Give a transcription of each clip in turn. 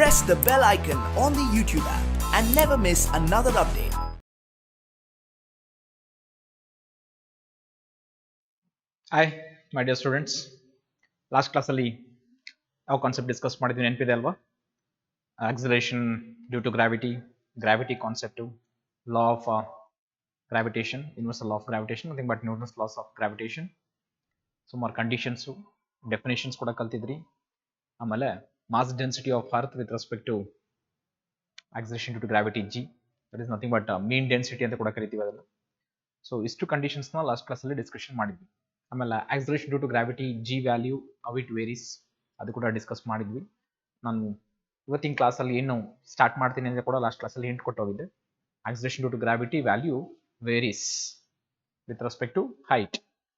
press the bell icon on the YouTube app and never miss another update. Hi, my dear students. Last class ಅಲ್ಲಿ ಯಾವ concept discuss ಮಾಡಿದ್ವಿ ನೆನಪಿದೆ ಅಲ್ವಾ? Acceleration due to gravity concept, law of gravitation, universal law of gravitation, nothing but newton's laws of gravitation. ಸುಮಾರು conditions, definitions ಕೂಡ ಕಲ್ತಿದ್ರಿ. ಆಮೇಲೆ mass density of earth with respect to acceleration due to gravity g, that is nothing but mean density ಅಂತ ಕೂಡ ಕರಿತೀವಿ ಅದನ್ನು. So ಇಷ್ಟು ಕಂಡೀಷನ್ಸ್ನ last ಕ್ಲಾಸಲ್ಲಿ ಡಿಸ್ಕಷನ್ ಮಾಡಿದ್ವಿ. ಆಮೇಲೆ acceleration due to gravity g value how it varies ಅದು ಕೂಡ ಡಿಸ್ಕಸ್ ಮಾಡಿದ್ವಿ. ನಾನು ಇವತ್ತಿನ ಕ್ಲಾಸಲ್ಲಿ ಏನು ಸ್ಟಾರ್ಟ್ ಮಾಡ್ತೀನಿ ಅಂದರೆ ಕೂಡ ಲಾಸ್ಟ್ ಕ್ಲಾಸಲ್ಲಿ ಹಿಂಟ್ ಕೊಟ್ಟೋಗಿದ್ದೆ. Acceleration due to gravity value varies with respect to height,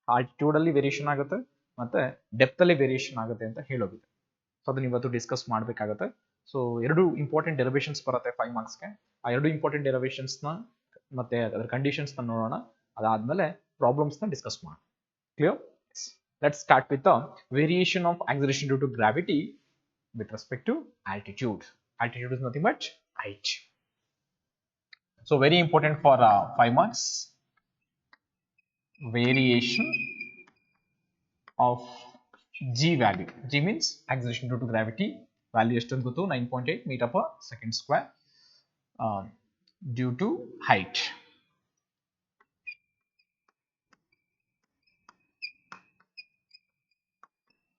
ಆಲ್ಟಿಟ್ಯೂಡಲ್ಲಿ ವೇರಿಯೇಷನ್ ಆಗುತ್ತೆ ಮತ್ತು ಡೆಪ್ತಲ್ಲಿ ವೇರಿಯೇಷನ್ ಆಗುತ್ತೆ ಅಂತ ಹೇಳೋಗಿದೆ. ಸೊ ಅದನ್ನ ಇವತ್ತು ಡಿಸ್ಕಸ್ ಮಾಡಬೇಕಾಗುತ್ತೆ. ಸೊ ಎರಡು ಇಂಪಾರ್ಟೆಂಟ್ ಡೆರಿವೇಷನ್ಸ್ ಬರುತ್ತೆ 5 ಮಾರ್ಕ್ಸ್ಗೆ. ಆ ಎರಡು ಇಂಪಾರ್ಟೆಂಟ್ ಡೆರಿವೇಷನ್ಸ್ನ ಮತ್ತು ಅದರ ಕಂಡೀಷನ್ಸ್ನ ನೋಡೋಣ. ಅದಾದಮೇಲೆ ಪ್ರಾಬ್ಲಮ್ಸ್ನ ಡಿಸ್ಕಸ್ ಮಾಡೋಣ. Clear? Yes. Let's start with the variation of acceleration due to gravity with respect to altitude. Altitude is nothing but height. So very important for 5 marks. Variation of g value. G means acceleration due to gravity. Value ಎಷ್ಟು ಅಂತ ಗೊತ್ತು, 9.8 meter per second square due to height.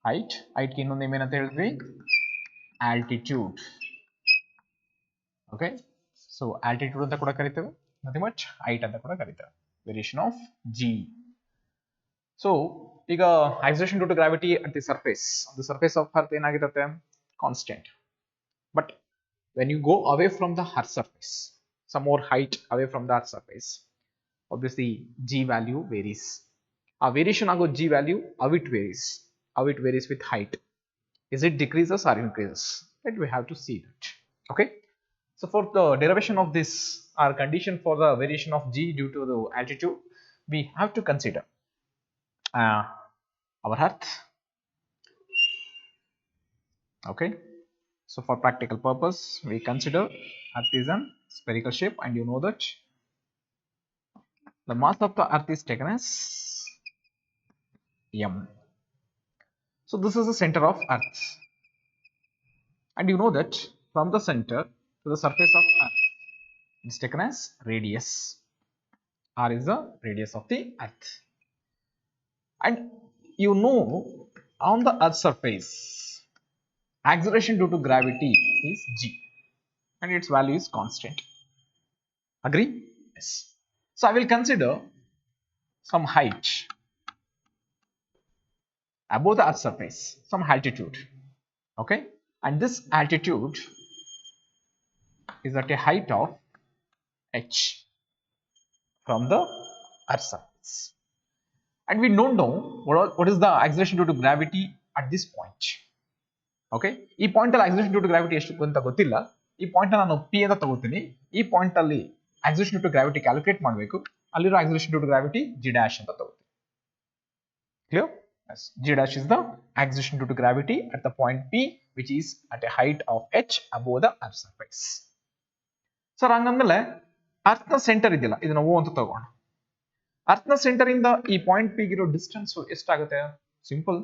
height ಗೆ ಇನ್ನೊಂದು name ಏನಂತ ಹೇಳಿದ್ವಿ, altitude. Okay, so altitude ಅಂತ ಕೂಡ ಕರಿತೇವೆ, ನಥಿಂಗ್ ಬಟ್ height ಅಂತ ಕೂಡ ಕರಿತೇವೆ. Variation of g. ಸೊ ಈಗ acceleration due to gravity at the surface, the surface of earth ಏನಾಗಿರುತ್ತೆ, constant. But when you go away from the earth surface, some more height away from the earth surface, obviously g value varies. ಆ variation ಆಗೋ g value how it varies with height. Is it decreases or increases? That we have to see that. Okay, so for the derivation of this, our condition for the variation of g due to the altitude, we have to consider our earth. Okay, so for practical purpose we consider earth is a spherical shape, and you know that the mass of the earth is taken as m. So this is the center of earth, and you know that from the center to the surface of earth is taken as radius. R is the radius of the earth, and you know on the earth surface acceleration due to gravity is g, and its value is constant. Agree? Yes. So I will consider some height above the earth surface, some altitude. Okay, and this altitude is at a height of h from the earth surface, and we don't know what is the acceleration due to gravity at this point. Okay, ಈ point ಅಲ್ಲಿ acceleration due to gravity ಎಷ್ಟು ಅಂತ ಗೊತ್ತಿಲ್ಲ. ಈ point ನಾನು p ಅಂತ ತಗೋತೀನಿ. ಈ ಪಾಯಿಂಟ್ ಅಲ್ಲಿ acceleration due to gravity calculate ಮಾಡಬೇಕು. ಅಲ್ಲಿರೋ acceleration due to gravity g dash ಅಂತ ತಗೋತೀನಿ. Clear? Yes. G dash is the acceleration due to gravity at the point P, which is at a height of h above the earth surface. So ಹಂಗಂದ್ಮೇಲೆ earth ನ centre ಇದೆಯಲ್ಲ, ಇದನ್ನ O ಅಂತ ತಗೋಣ. Earth ನ centre ಇಂದ ಈ point P ಗಿರೋ ಡಿಸ್ಟೆನ್ಸ್ ಎಷ್ಟಾಗುತ್ತೆ? ಸಿಂಪಲ್,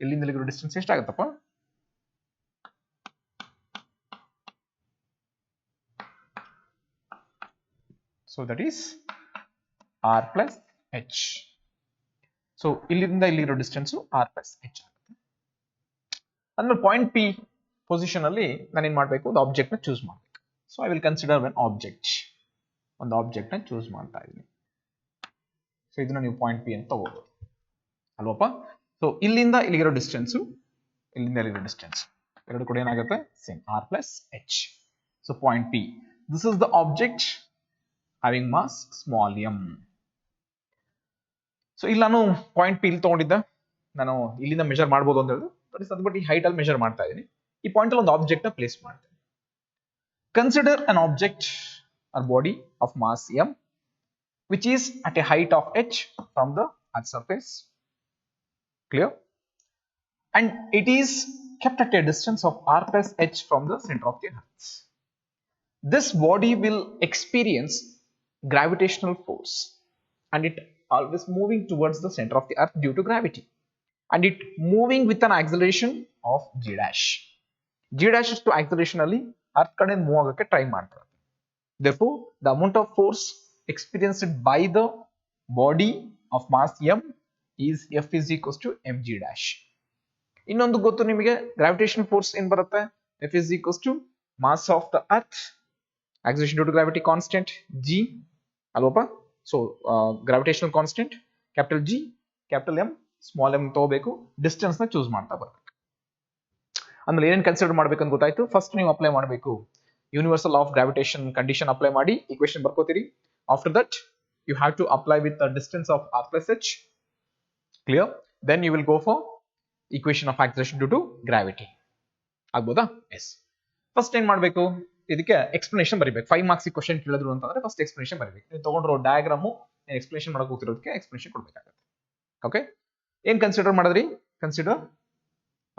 ಇಲ್ಲಿಂದ ಇಲ್ಲಿರೋ ಡಿಸ್ಟೆನ್ಸ್ ಎಷ್ಟಾಗುತ್ತಪ್ಪ? So that is r plus h. So ಇಲ್ಲಿಂದ ಇಲ್ಲಿರೋ ಡಿಸ್ಟೆನ್ಸ್ r plus h ಆಗುತ್ತೆ. ಅಂದ್ರೆ ಪಾಯಿಂಟ್ P ಪೊಸಿಷನ್ ಅಲ್ಲಿ ನಾನು ಏನ್ ಮಾಡಬೇಕು, ಒಂದು ಆಬ್ಜೆಕ್ಟ್ ನ ಚೂಸ್ ಮಾಡಬೇಕು. So I will consider one object, ಒಂದು ಆಬ್ಜೆಕ್ಟ್ ನ ಚೂಸ್ ಮಾಡ್ತಾ ಇದ್ದೀನಿ. ಸೊ ಇದನ್ನ ನೀವು ಪಾಯಿಂಟ್ P ಅಂತ ತಗೋಬಹುದು ಅಲ್ವಪ್ಪ. ಸೊ ಇಲ್ಲಿಂದ ಇಲ್ಲಿರೋ ಡಿಸ್ಟೆನ್ಸ್, ಇಲ್ಲಿಂದ ಇಲ್ಲಿರೋ ಡಿಸ್ಟೆನ್ಸ್ ಎರಡು ಕೂಡ ಏನಾಗುತ್ತೆ, same r plus h. So point P, this is the object having mass small m. So ಇಲ್ಲಿ ನಾನು ಪಾಯಿಂಟ್ P ಇಲ್ಲಿ ತಗೊಂಡಿದ್ದೆ, ನಾನು ಇಲ್ಲಿಂದ ಮೆಜರ್ ಮಾಡ್ಬೋದು ಅಂತ ಹೇಳಿದ್ರೆ, ಬಟ್ ಈ ಹೈಟ್ ಅಲ್ಲಿ ಮೆಜರ್ ಮಾಡ್ತಾ ಇದ್ದೀನಿ. ಈ ಪಾಯಿಂಟ್ ಅಲ್ಲಿ ಒಂದು ಆಬ್ಜೆಕ್ಟ್ ನ ಪ್ಲೇಸ್ ಮಾಡ್ತೀನಿ. Consider an object or body of mass m which is at a height of h from the earth surface. Clear? And it is kept at a distance of r plus h from the center of the earth. This body will experience gravitational force and it always moving towards the center of the earth due to gravity, and it moving with an acceleration of g dash. G dash is to acceleration ಅಲ್ಲಿ earth ಕಡೆ move ಆಗಕ್ಕೆ try ಮಾಡ್ತಾರೆ. Therefore, the amount of force experienced by the body of mass m is F is equals to mg dash. ಇನ್ನೊಂದು ಗೊತ್ತು ನಿಮಗೆ, gravitation force ಏನ್ ಬರುತ್ತೆ, F is equals to mass of the earth, acceleration due to gravity constant g ಅಲ್ವಪ್ಪ. So gravitational constant capital G capital M small m ತಗೋಬೇಕು, distance ನ choose ಮಾಡ್ತಾ ಬರ್ಬೇಕು. ಅಂದ್ರೆ ಏನೇನು ಕನ್ಸಿಡರ್ ಮಾಡ್ಬೇಕಂತ ಗೊತ್ತಾಯ್ತು. ಫಸ್ಟ್ ನೀವು ಅಪ್ಲೈ ಮಾಡಬೇಕು universal of gravitation condition apply ಮಾಡಿ ಈಕ್ವೇಷನ್ ಬರ್ಕೋತೀರಿ. After that you have to apply with the distance of r plus h. Clear? Then you will go for equation of acceleration due to gravity. ಆಗ್ಬೋದಾ? Yes. First ಏನ್ ಮಾಡಬೇಕು, ಇದಕ್ಕೆ explanation ಬರೀಬೇಕು. 5 marks question ಕೇಳಿದ್ರು ಅಂತಂದ್ರೆ first explanation ಬರೀಬೇಕು. ನೀವು ತಗೊಂಡಿರೋ ಡಯಾಗ್ರಾಮು ಎಕ್ಸ್ಪ್ಲನೇಷನ್ ಮಾಡಕ್ ಹೋಗ್ತಿರೋದಕ್ಕೆ ಎಕ್ಸ್ಪ್ಲನೇಷನ್ ಕೊಡ್ಬೇಕಾಗುತ್ತೆ. ಓಕೆ, ಏನ್ ಕನ್ಸಿಡರ್ ಮಾಡಿದ್ರಿ? Consider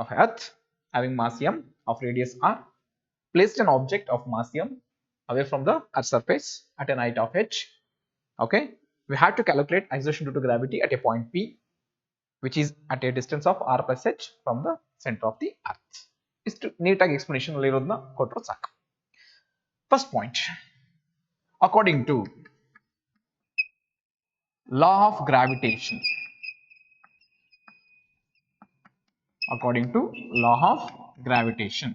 of earth having mass m of radius r, placed an object of mass m away from the earth surface at an height of h. Okay, we have to calculate acceleration due to gravity at a point p, which is at a distance of r plus h from the center of the earth. ಇಷ್ಟು ನೀಟಾಗಿ explanation ಅಲ್ಲಿ ಇರೋದನ್ನ ಕೊಟ್ಟರು ಸಾಕು. First point, according to law of gravitation, according to law of gravitation,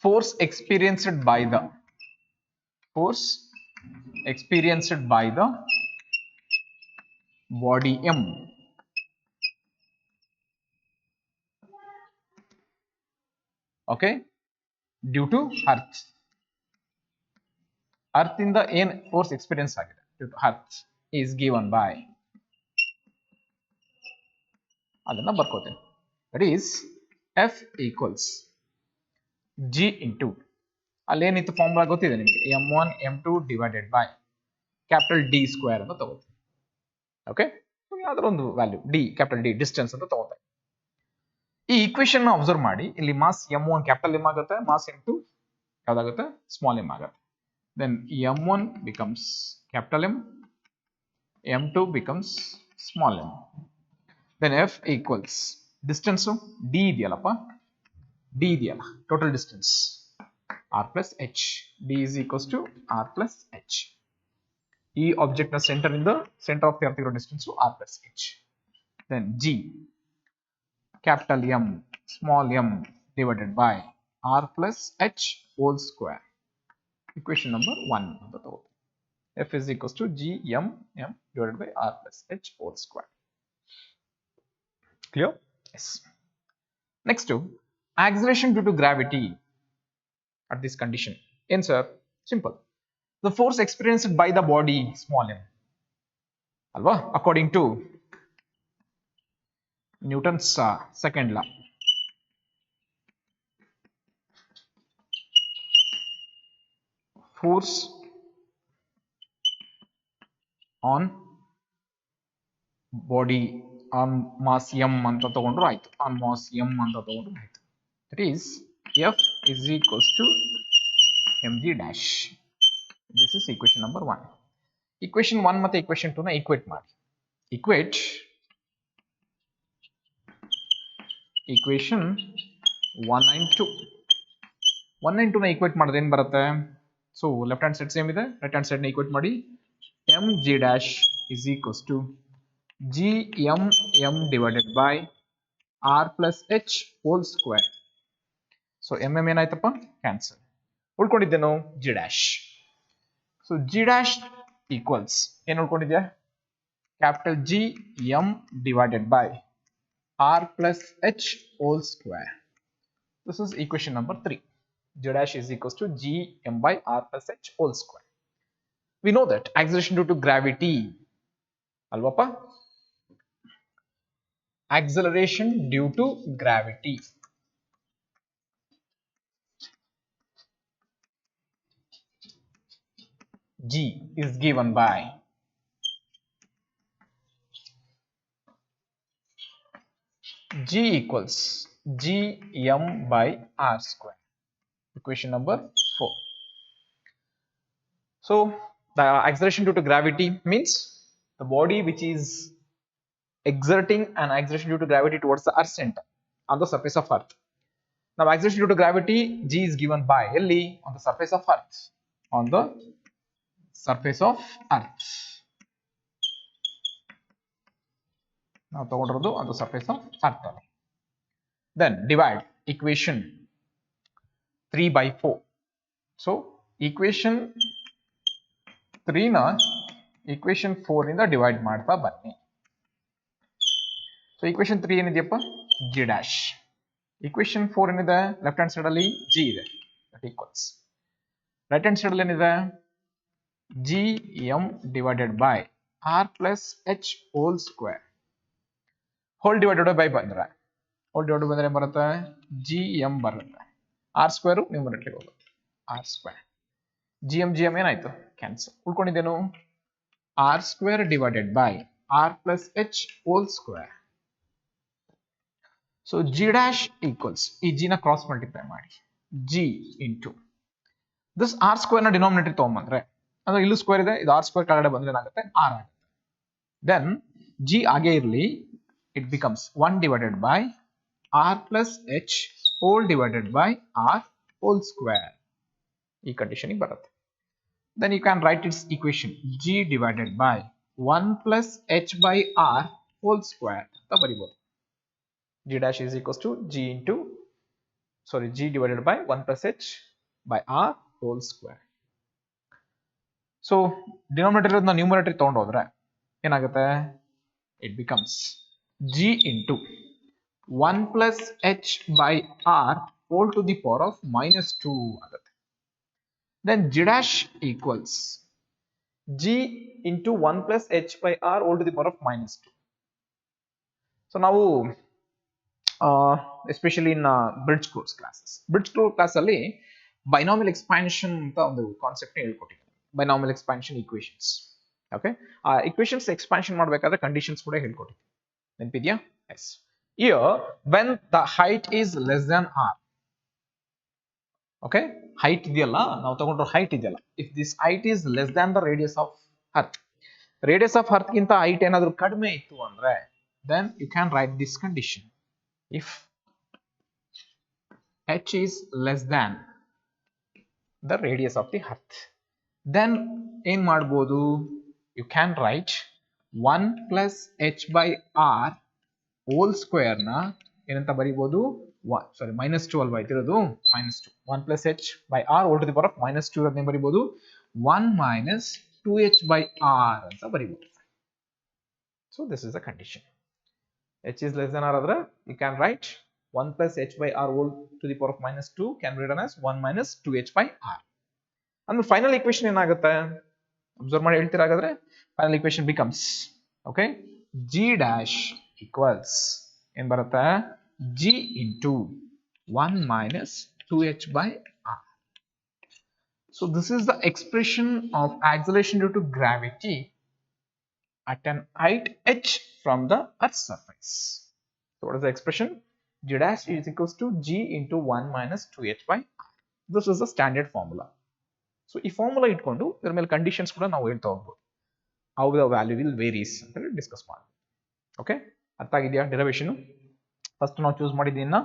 force experienced by the body m okay due to earth ಇಂದ ಏನ್ force experience ಆಗಿದೆ due to earth is given by, ಅದನ್ನ ಬರ್ಕೋತೀನಿ. That is F equals G into, ಅಲ್ಲೇನಿತ್ತು formula ಗೊತ್ತಿದೆ ನಿಮಗೆ, m1 m2 divided by capital D square ಅಂತ ತಗೋತೀವಿ. ಓಕೆ, ಯಾವ್ದಾರ ಒಂದು value D, capital D distance ಅಂತ ತಗೋತೀವಿ. ಈ ಈಕ್ವೇಶನ್ ಅಬ್ಸರ್ವ್ ಮಾಡಿ, ಇಲ್ಲಿ ಮಾಸ್ m1 ಕ್ಯಾಪಿಟಲ್ M ಆಗುತ್ತೆ, ಮಾಸ್ m2 ಯಾವ್ದಾಗುತ್ತೆ, ಸ್ಮಾಲ್ m ಆಗುತ್ತೆ. Then m1 becomes capital M, m2 becomes small m. Then F equals distance D ಇದೆಯಲ್ಲಪ್ಪ, D ಇದೆಯಲ್ಲ, total distance r plus h. D is equals to r plus h. ಈ object ನ centre ಇಂದ centre of the earth ಇರೋ distance r plus h. Then G, capital M, small m divided by r plus h whole square. Equation number 1 ಅಂತ ತಗೋತೀವಿ. F is equals to G m m divided by r plus h whole square. Clear? Yes. Next to acceleration due to gravity at this condition. Answer simple. The force experienced by the body small m, alva, according to Newton's second law. Force on body on mass m ಅಂತ ತಗೊಂಡ್ರು ಆಯ್ತು, on mass m ಅಂತ ತಗೊಂಡ್ರು ಆಯ್ತು. That is F is equals to mg dash. This is equation number 1. Equation 1 ಮತ್ತೆ equation 2 ನ equate ಮಾಡಿ. Equate equation 1 and 2. 1 and 2 ನ equate ಮಾಡಿದ್ರೆ ಏನು ಬರುತ್ತೆ? So left hand side same ಇದೆ, right hand side ನ equate ಮಾಡಿ. mg dash is equals to g m m divided by r plus h whole square. So mm ಏನಾಯ್ತಪ್ಪ, cancel. ಉಳ್ಕೊಂಡಿದ್ದೇನು g dash. So g dash equals ಏನು ಉಳ್ಕೊಂಡಿದ್ಯಾ, capital G m divided by r plus h whole square. This is equation number 3. G dash is equals to G m by r plus h whole square. We know that acceleration due to gravity, alvapa, acceleration due to gravity G is given by G equals gm by r square. Equation number 4. So the acceleration due to gravity means the body which is exerting an acceleration due to gravity towards the earth center on the surface of earth. Now acceleration due to gravity g is given by L on the surface of earth. On the surface of earth. Now on the surface of earth. Then divide equation 3 by 4. So equation 3 na equation 4 ಇಂದ divide ಮಾಡ್ತಾ ಬನ್ನಿ. So equation 3 ಏನಿದೆಯಪ್ಪ g dash. Equation 4 ಏನಿದೆ left hand side ಅಲ್ಲಿ g ಇದೆ that equals. Right hand side ಅಲ್ಲಿ ಏನಿದೆ gm divided by r plus h whole square. Whole divided by ಬಂದ್ರೆ whole divided ಬಂದ್ರೆ ಬರುತ್ತೆ gm ಬರುತ್ತೆ. r square ನ್ಯೂಮರೇಟರ್ ಗೆ ಹೋಗುತ್ತೆ r square. gm ಏನಾಯ್ತು cancel. ಉಳ್ಕೊಂಡಿದ್ದೇನು r square divided by r plus h whole square. So g dash equals ಈ g ನ cross multiply ಮಾಡಿ g into this r square ನ ಡಿನಾಮಿನೇಟರ್ ತಗೊಂಡ್ಬಂದ್ರೆ ಅಂದ್ರೆ ಇಲ್ಲೂ ಸ್ಕ್ವೇರ್ ಇದೆ ಇದು r square ಕೆಳಗಡೆ ಬಂದ್ರೆ ಏನಾಗುತ್ತೆ r ಆಗುತ್ತೆ. Then g ಹಾಗೆ ಇರಲಿ it becomes 1 divided by r plus h whole divided by r whole square. ಈ ಕಂಡೀಷನ್ ಗೆ ಬರುತ್ತೆ. Then you can write its equation g divided by 1 plus h by r whole square ಅಂತ ಬರೀಬಹುದು. G dash is equals to g divided by 1 plus h by r whole square. So denominator na numerator ತಗೊಂಡು ಹೋದ್ರೆ ಏನಾಗುತ್ತೆ it becomes g into 1 plus h by r whole to the power of minus 2 ಆಗುತ್ತೆ. Then g dash equals g into 1 plus h by r whole to the power of minus 2. So ನಾವು especially in bridge course classes. Bridge course class ಅಲ್ಲಿ binomial expansion ಅಂತ ಒಂದು concept ಹೇಳ್ಕೊಟ್ಟಿದ್ದಾರೆ. Binomial expansion equations. Okay? Equations expansion ಮಾಡಬೇಕಾದ್ರೆ conditions ಕೂಡ ಹೇಳ್ಕೊಟ್ಟಿದ್ದೀನಿ. ನೆನಪಿದ್ಯಾ? Yes. Here when the height is less than r. Okay? Height ಇದೆಯಲ್ಲ ನಾವು ತಗೊಂಡ್ರೆ height ಇದೆಯಲ್ಲ. If this height is less than the radius of earth. Radius of earth ಗಿಂತ height ಏನಾದರೂ ಕಡಿಮೆ ಇತ್ತು ಅಂದ್ರೆ then you can write this condition. If h is less than the radius of the earth, then ಏನ್ ಮಾಡಬಹುದು you can write 1 plus h by r whole square ನ ಏನಂತ ಬರೀಬಹುದು minus 2 ಅಲ್ವಾ ಇತಿರೋದು minus 2 1 plus h by r whole to the power of minus 2 ಅದನ್ನೇ ಬರೀಬಹುದು 1 minus 2h by r ಅಂತ ಬರೀಬಹುದು. So this is the condition. H is less than r adra you can write 1 plus h by r whole to the power of minus 2 can be written as 1 minus 2h by r. And the final equation ಏನಾಗುತ್ತೆ observe ಮಾಡಿ ಹೇಳ್ತೀರಾ ಹಾಗಾದ್ರೆ final equation becomes okay g dash equals ಏನ್ ಬರುತ್ತೆ g into 1 minus 2h by r. So this is the expression of acceleration due to gravity at an height h from the earth's surface. So what is the expression? G dash is equals to g into 1 minus 2h by r. This is the standard formula. So ಈ formula ಇಟ್ಕೊಂಡು ಇದರ ಮೇಲೆ conditions ಕೂಡ ನಾವು ಹೇಳ್ತಾ ಹೋಗ್ಬೋದು. How the value will varies ಅಂತ ಹೇಳಿ ಡಿಸ್ಕಸ್ ಮಾಡೋಣ. ಓಕೆ ಅರ್ಥ ಆಗಿದೆಯಾ ಡೆರಿವೇಷನ್? ಫಸ್ಟ್ ನಾವು ಚೂಸ್ ಮಾಡಿದ್ದೀನ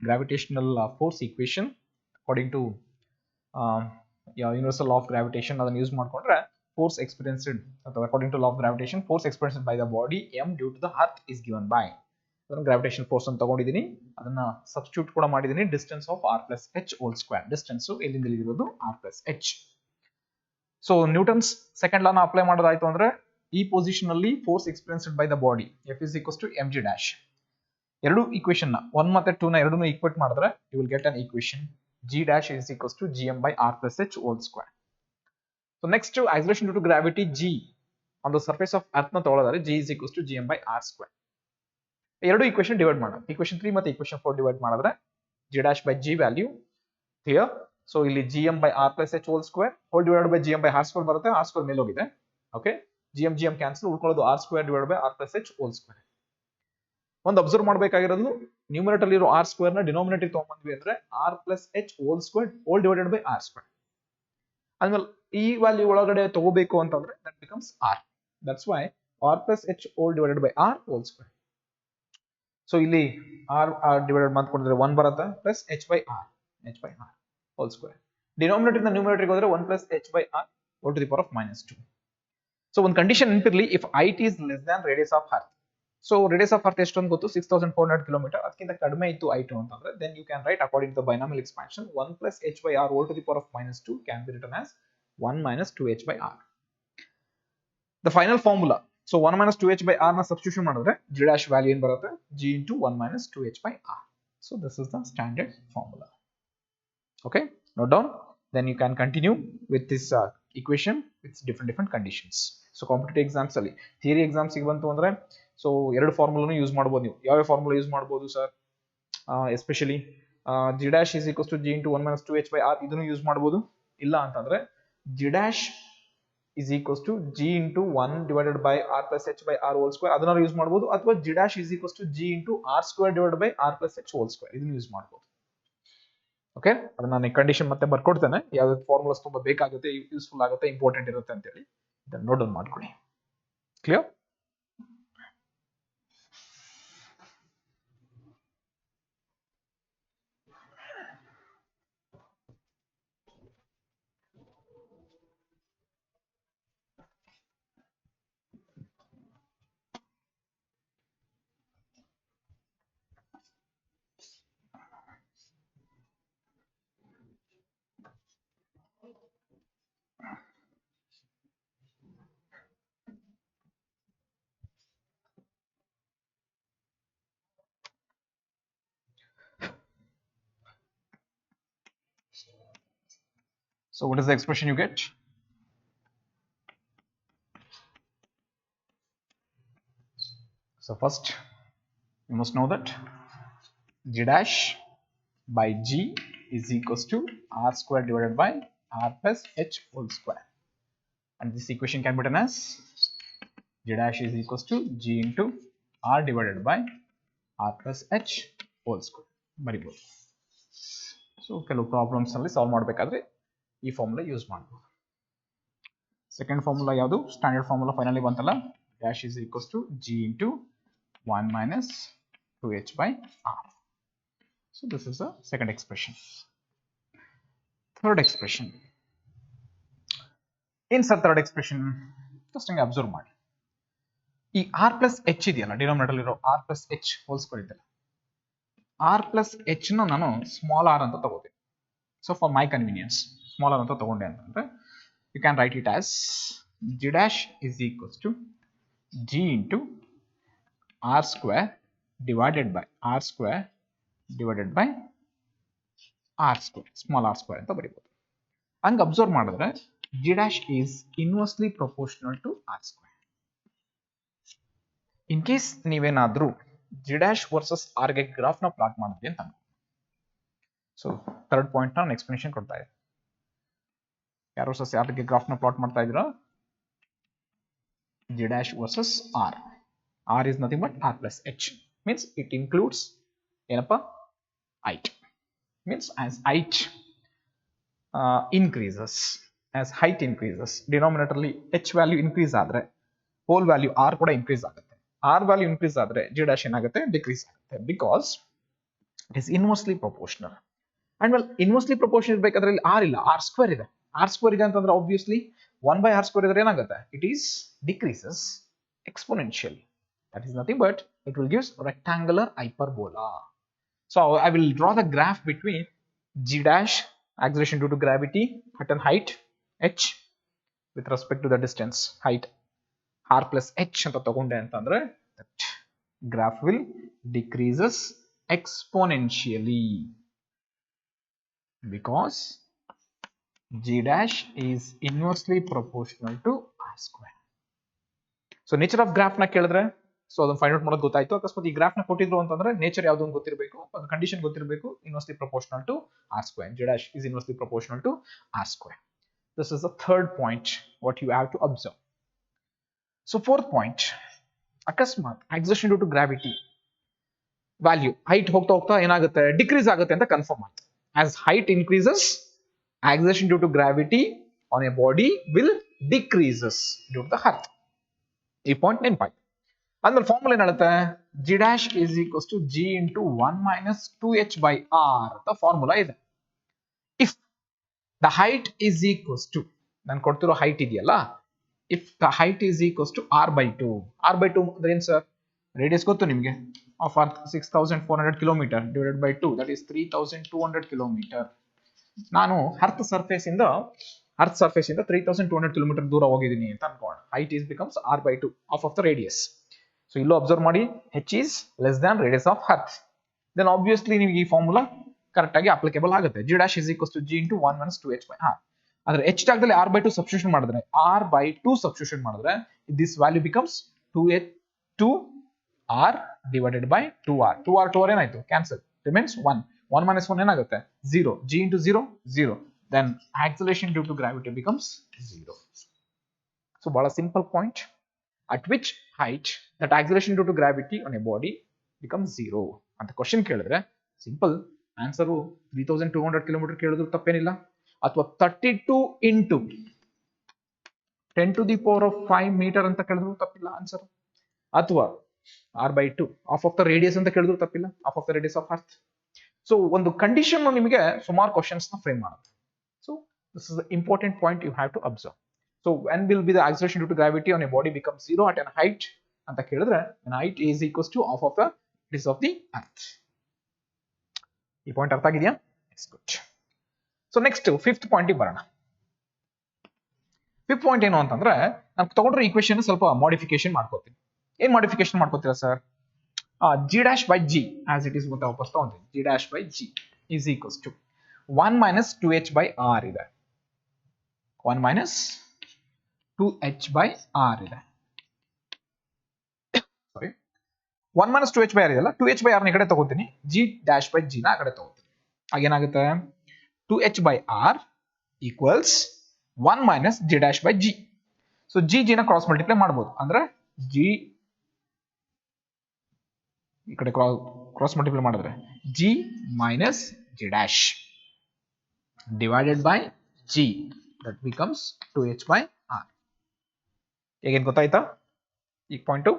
gravitational force equation according to universal law of gravitation ಅದನ್ನು ಯೂಸ್ ಮಾಡಿಕೊಂಡ್ರೆ force experienced ಅಥವಾ according to law of gravitation force experienced by the body m due to the earth is given by ಅದನ್ನ gravitation force ಅಂತ ತಗೊಂಡಿದ್ದೀನಿ ಅದನ್ನ substitute ಕೂಡ ಮಾಡಿದ್ದೀನಿ distance of r plus h whole square distance ಎಲ್ಲಿಂದ ಇಲ್ಲಿರೋದು r plus h. So newton's second law ನ apply ಮಾಡೋದಾಯ್ತು ಅಂದ್ರೆ ಈ ಪೊಸಿಷನ್ ಅಲ್ಲಿ force experienced by the body F is equals to mg dash. ಎರಡು ಈಕ್ವೇಷನ್ ನ 1 ಮತ್ತೆ 2 ನ ಎರಡನ್ನೂ ಈಕ್ವೇಟ್ ಮಾಡಿದ್ರೆ you will get an equation g dash is equals to gm by r plus h whole square. So next to acceleration due to gravity g on the surface of earth ನ ತಗೊಳ್ಳೋದಾದ್ರೆ g is equals to gm by r square. ಎರಡು equation divide ಮಾಡೋಣ. Equation 3 ಮತ್ತೆ equation 4 divide ಮಾಡಿದ್ರೆ g dash by g value here. So ಇಲ್ಲಿ gm by r plus h whole square whole divided by gm by r square ಬರುತ್ತೆ. r square ಮೇಲೆ ಹೋಗಿದೆ. Okay, gm cancel ಉಳ್ಕೊಳ್ಳೋದು r square divided by r plus h whole square. ಒಂದು observe ಮಾಡಬೇಕಾಗಿರೋದು numerator ಇರೋ r square ನ denominator ತಗೊಂಡ್ಬಂದ್ವಿ ಅಂದ್ರೆ r plus h whole square whole divided by r square. ಆದ್ಮೇಲೆ ಈ ವ್ಯಾಲ್ಯೂ ಒಳಗಡೆ ತಗೋಬೇಕು ಅಂತಂದ್ರೆ that becomes r. That's why r plus h whole divided by r whole square. So ಇಲ್ಲಿ ಆರ್ ಡಿವೈಡೆಡ್ ಮಾಡ್ಕೊಂಡಿದ್ರೆ 1 ಬರುತ್ತೆ plus h by r whole square. Denominator ಇಂದ numerator ಹೋದ್ರೆ 1 plus h by r whole to the power of -2. So ಒಂದು condition ನೆನಪಿರ್ಲಿ, if it is less than radius of earth. So radius of earth ಎಷ್ಟು ಅಂತ ಗೊತ್ತು, 6400 kilometre. ಅದಕ್ಕಿಂತ ಕಡಿಮೆ ಇತ್ತು ಐಟು ಅಂತಂದ್ರೆ then you can write according to the binomial expansion 1 plus h by r whole to the power of -2 can be written as 1 minus 2h by r. The final formula. So 1 minus 2h by r na substitution ಮಾಡಿದ್ರೆ g dash value ಏನು ಬರುತ್ತೆ, g into 1 minus 2h by r. So this is the standard formula. Okay, note down. Then you can continue with this equation with different conditions. So competitive exams ಅಲ್ಲಿ theory exams ಗೆ ಬಂತು ಅಂದ್ರೆ so ಎರಡು ಫಾರ್ಮುಲಾನು use ಮಾಡಬಹುದು. ನೀವು ಯಾವ formula use ಮಾಡಬಹುದು sir? Especially g dash is equals to g into 1 minus 2h by r ಇದನ್ನು ಯೂಸ್ ಮಾಡಬಹುದು. ಇಲ್ಲ ಅಂತಂದ್ರೆ g dash is equals to g into 1 divided by r plus h by r whole square ಅದನ್ನ use ಮಾಡಬಹುದು. ಅಥವಾ g dash is equals to g into r square divided by r plus h whole square ಇದನ್ನ use ಮಾಡಬಹುದು. Okay, ಅದನ್ನ ನಾನು condition ಮತ್ತೆ ಬರ್ಕೊಡ್ತೇನೆ, ಯಾವ್ದು formulas ತುಂಬಾ ಬೇಕಾಗುತ್ತೆ, ಯೂಸ್ಫುಲ್ ಆಗುತ್ತೆ, ಇಂಪಾರ್ಟೆಂಟ್ ಇರುತ್ತೆ ಅಂತ ಹೇಳಿ. ಇದನ್ನ ನೋಟ್ ಡೌನ್ ಮಾಡ್ಕೊಳ್ಳಿ. Clear? So what is the expression you get? So first you must know that g dash by g is equals to r square divided by r plus h whole square, and this equation can be written as g dash is equals to g into r divided by r plus h whole square ಬರಿಬಹುದು. So ಕೆಲವು problems ಅಲ್ಲಿ solve ಮಾಡಬೇಕಾದ್ರೆ ಈ formula use ಮಾಡಬಹುದು. Second formula ಯಾವುದು? Standard formula finally ಬಂತಲ್ಲ, dash is equals to g into 1 minus 2h by r. So this is the second expression. Third expression. Insert third expression. Just observe ಮಾಡಿ. ಈ r plus h ಇದೆಯಲ್ಲ, denominator ಇರೋ r plus h whole square ಇದೆಯಲ್ಲ, r plus h ನ ನಾನು small r ಅಂತ ತಗೋತೀನಿ. So for my convenience small r ಅಂತ ತಗೊಂಡೆ ಅಂತಂದ್ರೆ you can write it as g dash is equals to g into r square divided by r square divided by r square, small r square ಅಂತ ಬರೀಬಹುದು. ಹಂಗೆ observe ಮಾಡಿದ್ರೆ g dash is inversely proportional to r square. In case ನೀವೇನಾದ್ರೂ g dash versus r ಗೆ graph ನ plot ಮಾಡಿದ್ವಿ ಅಂತ ಅನ್ಕೊ. So third point ನ explanation ಕೊಡ್ತಾ ಇದೆ. ಯಾರು ವರ್ಸಸ್ r ಗೆ ಗ್ರಾಫ್ ನ ಪ್ಲಾಟ್ ಮಾಡ್ತಾ ಇದ್ದೀರಾ? g dash versus r. R is nothing but r plus h, means it includes ಏನಪ್ಪ height, means as height increases, as height increases, denominator ಅಲ್ಲಿ h value increase ಆದ್ರೆ whole value r ಕೂಡ increase ಆಗುತ್ತೆ. r value increase ಆದ್ರೆ g dash ಏನಾಗುತ್ತೆ? decrease ಆಗುತ್ತೆ, because it is inversely proportional. And well, inversely proportional ಇರಬೇಕಾದ್ರೆ ಇಲ್ಲಿ r ಇಲ್ಲ, r square ಇದೆ. r square ಇದೆ ಅಂತಂದ್ರೆ obviously 1 by r square ಇದ್ರೆ ಏನಾಗುತ್ತೆ? It is decreases exponentially. That is nothing but it will give rectangular hyperbola. So I will draw the graph between g dash, acceleration due to gravity at a height h with respect to the distance height r plus h ಅಂತ ತಗೊಂಡೆ ಅಂತಂದ್ರೆ that graph will decreases exponentially because g dash is inversely proportional to r square. So nature of graph ನ ಕೇಳಿದ್ರೆ so ಅದನ್ನ find out ಮಾಡೋದು ಗೊತ್ತಾಯ್ತು. ಅಕಸ್ಮಾತ್ ಈ ಗ್ರಾಫ್ ನ ಕೊಟ್ಟಿದ್ರು ಅಂತಂದ್ರೆ ನೇಚರ್ ಯಾವ್ದು ಅಂತ ಗೊತ್ತಿರಬೇಕು, ಕಂಡೀಷನ್ ಗೊತ್ತಿರಬೇಕು. Inversely proportional to r square, g dash is inversely proportional to r square. This is the third point what you have to observe. So fourth point, ಅಕಸ್ಮಾತ್ acceleration due to gravity value height ಹೋಗ್ತಾ ಹೋಗ್ತಾ ಏನಾಗುತ್ತೆ decrease ಆಗುತ್ತೆ ಅಂತ confirm ಆಯ್ತು. As height increases acceleration due to gravity on a body will decreases due to the earth. ಈ point ನೆನಪಾಯ್ತು. ಆದ್ಮೇಲೆ ಫಾರ್ಮುಲಾ ಏನ್ ಹೇಳುತ್ತೆ g dash is equals to g into 1 minus 2h by r ಅಂತ formula ಇದೆ. If the height is equals to ನಾನು ಕೊಡ್ತಿರೋ height ಇದೆಯಲ್ಲ, if the height is equals to r by 2 ಅಂದ್ರೆ ಏನ್ ಸರ್ ರೇಡಿಯಸ್ ಗೊತ್ತು ನಿಮಗೆ of earth 6400 kilometre divided by 2 that is 3200 kilometre. ನಾನು ಅರ್ತ್ ಸರ್ಫೇಸ್ ಇಂದ 3200 ಕಿಲೋಮೀಟರ್ ದೂರ ಹೋಗಿದ್ದೀನಿ ಅಂತ ಅನ್ಕೋಣ. Height is becomes r by 2 ಆಫ್ ದ ರೇಡಿಯಸ್. ಸೊ ಇಲ್ಲೂ ಅಬ್ಸರ್ವ್ ಮಾಡಿ h is less than radius of earth. Then obviously ನಿಮಗೆ ಈ ಫಾರ್ಮುಲಾ ಕರೆಕ್ಟ್ ಆಗಿ ಅಪ್ಲಿಕೇಬಲ್ ಆಗುತ್ತೆ. g dash is equals to g into 1 minus 2h by r. ಆದ್ರೆ h ಜಾಗದಲ್ಲಿ r by 2 ಸಬ್ಸ್ಟಿಟ್ಯೂಷನ್ ಮಾಡಿದ್ರೆ r by 2 ಸಬ್ಸ್ಟಿಟ್ಯೂಷನ್ ಮಾಡಿದ್ರೆ this value becomes 2r divided by 2r. 2r ಏನಾಯ್ತು cancel, remains 1. 1 minus 1 ಏನಾಗುತ್ತೆ 0. g into 0 0. then acceleration due to gravity becomes 0. So ಬಹಳ simple point. at which height that acceleration due to gravity on a body becomes 0 ಅಂತ question ಕೇಳಿದ್ರೆ simple answer 3200 kilometre ಕೇಳಿದ್ರು ತಪ್ಪೇನಿಲ್ಲ, ಅಥವಾ 32 into 10 to the power of 5 metre ಅಂತ ಕೇಳಿದ್ರು ತಪ್ಪಿಲ್ಲ answer, ಅಥವಾ r by 2 of of the radius ಅಂತ ಕೇಳಿದ್ರು ತಪ್ಪಿಲ್ಲ, of of the radius of earth. So ಒಂದು ಕಂಡೀಷನ್ ನಿಮಗೆ ಸುಮಾರು ಕ್ವಶನ್ಸ್ ನ ಫ್ರೇಮ್ ಮಾಡುತ್ತೆ. So this is the important point you have to observe. So when will be the acceleration due to gravity on a body becomes 0 at an height ಅಂತ ಕೇಳಿದ್ರೆ an height is equals to half of the radius of the earth. ಈ point ಅರ್ಥ ಆಗಿದೆಯಾ? It's good. So next fifth point ಬರೋಣ. Fifth point ಏನು ಅಂತಂದ್ರೆ ನಾನು ತಗೊಂಡ್ರೆ ಈಕ್ವೇಶನ್ ಸ್ವಲ್ಪ ಮಾಡಿಫಿಕೇಶನ್ ಮಾಡ್ಕೋತೀನಿ. ಏನ್ ಮಾಡಿಫಿಕೇಶನ್ ಮಾಡ್ಕೋತೀರಾ sir? g dash by g as it is ಅಂತ ವಾಪಸ್ ತಗೊಂತೀನಿ. g dash by g is equals to 1 minus 2h by r ಇದೆ. 1 minus 2h by r ಇದೆ. ಸಾರಿ 1 minus 2h by r ಇದೆಲ್ಲ, 2h by r ನ ಈ ಕಡೆ ತಗೋತೀನಿ, g dash by g ನ ಆ ಕಡೆ ತಗೋತೀನಿ. ಆಗೇನಾಗುತ್ತೆ 2h by r equals 1 minus g dash by g. So g ನ ಕ್ರಾಸ್ ಮಲ್ಟಿಪ್ಲೈ ಮಾಡ್ಬೋದು, ಅಂದ್ರೆ g ಈ ಕಡೆ ಕ್ರಾಸ್ ಮಲ್ಟಿಪ್ಲೈ ಮಾಡಿದ್ರೆ g minus g dash divided by g that becomes 2h by r. ಹೇಗೇನು ಗೊತ್ತಾಯ್ತಾ ಈ point?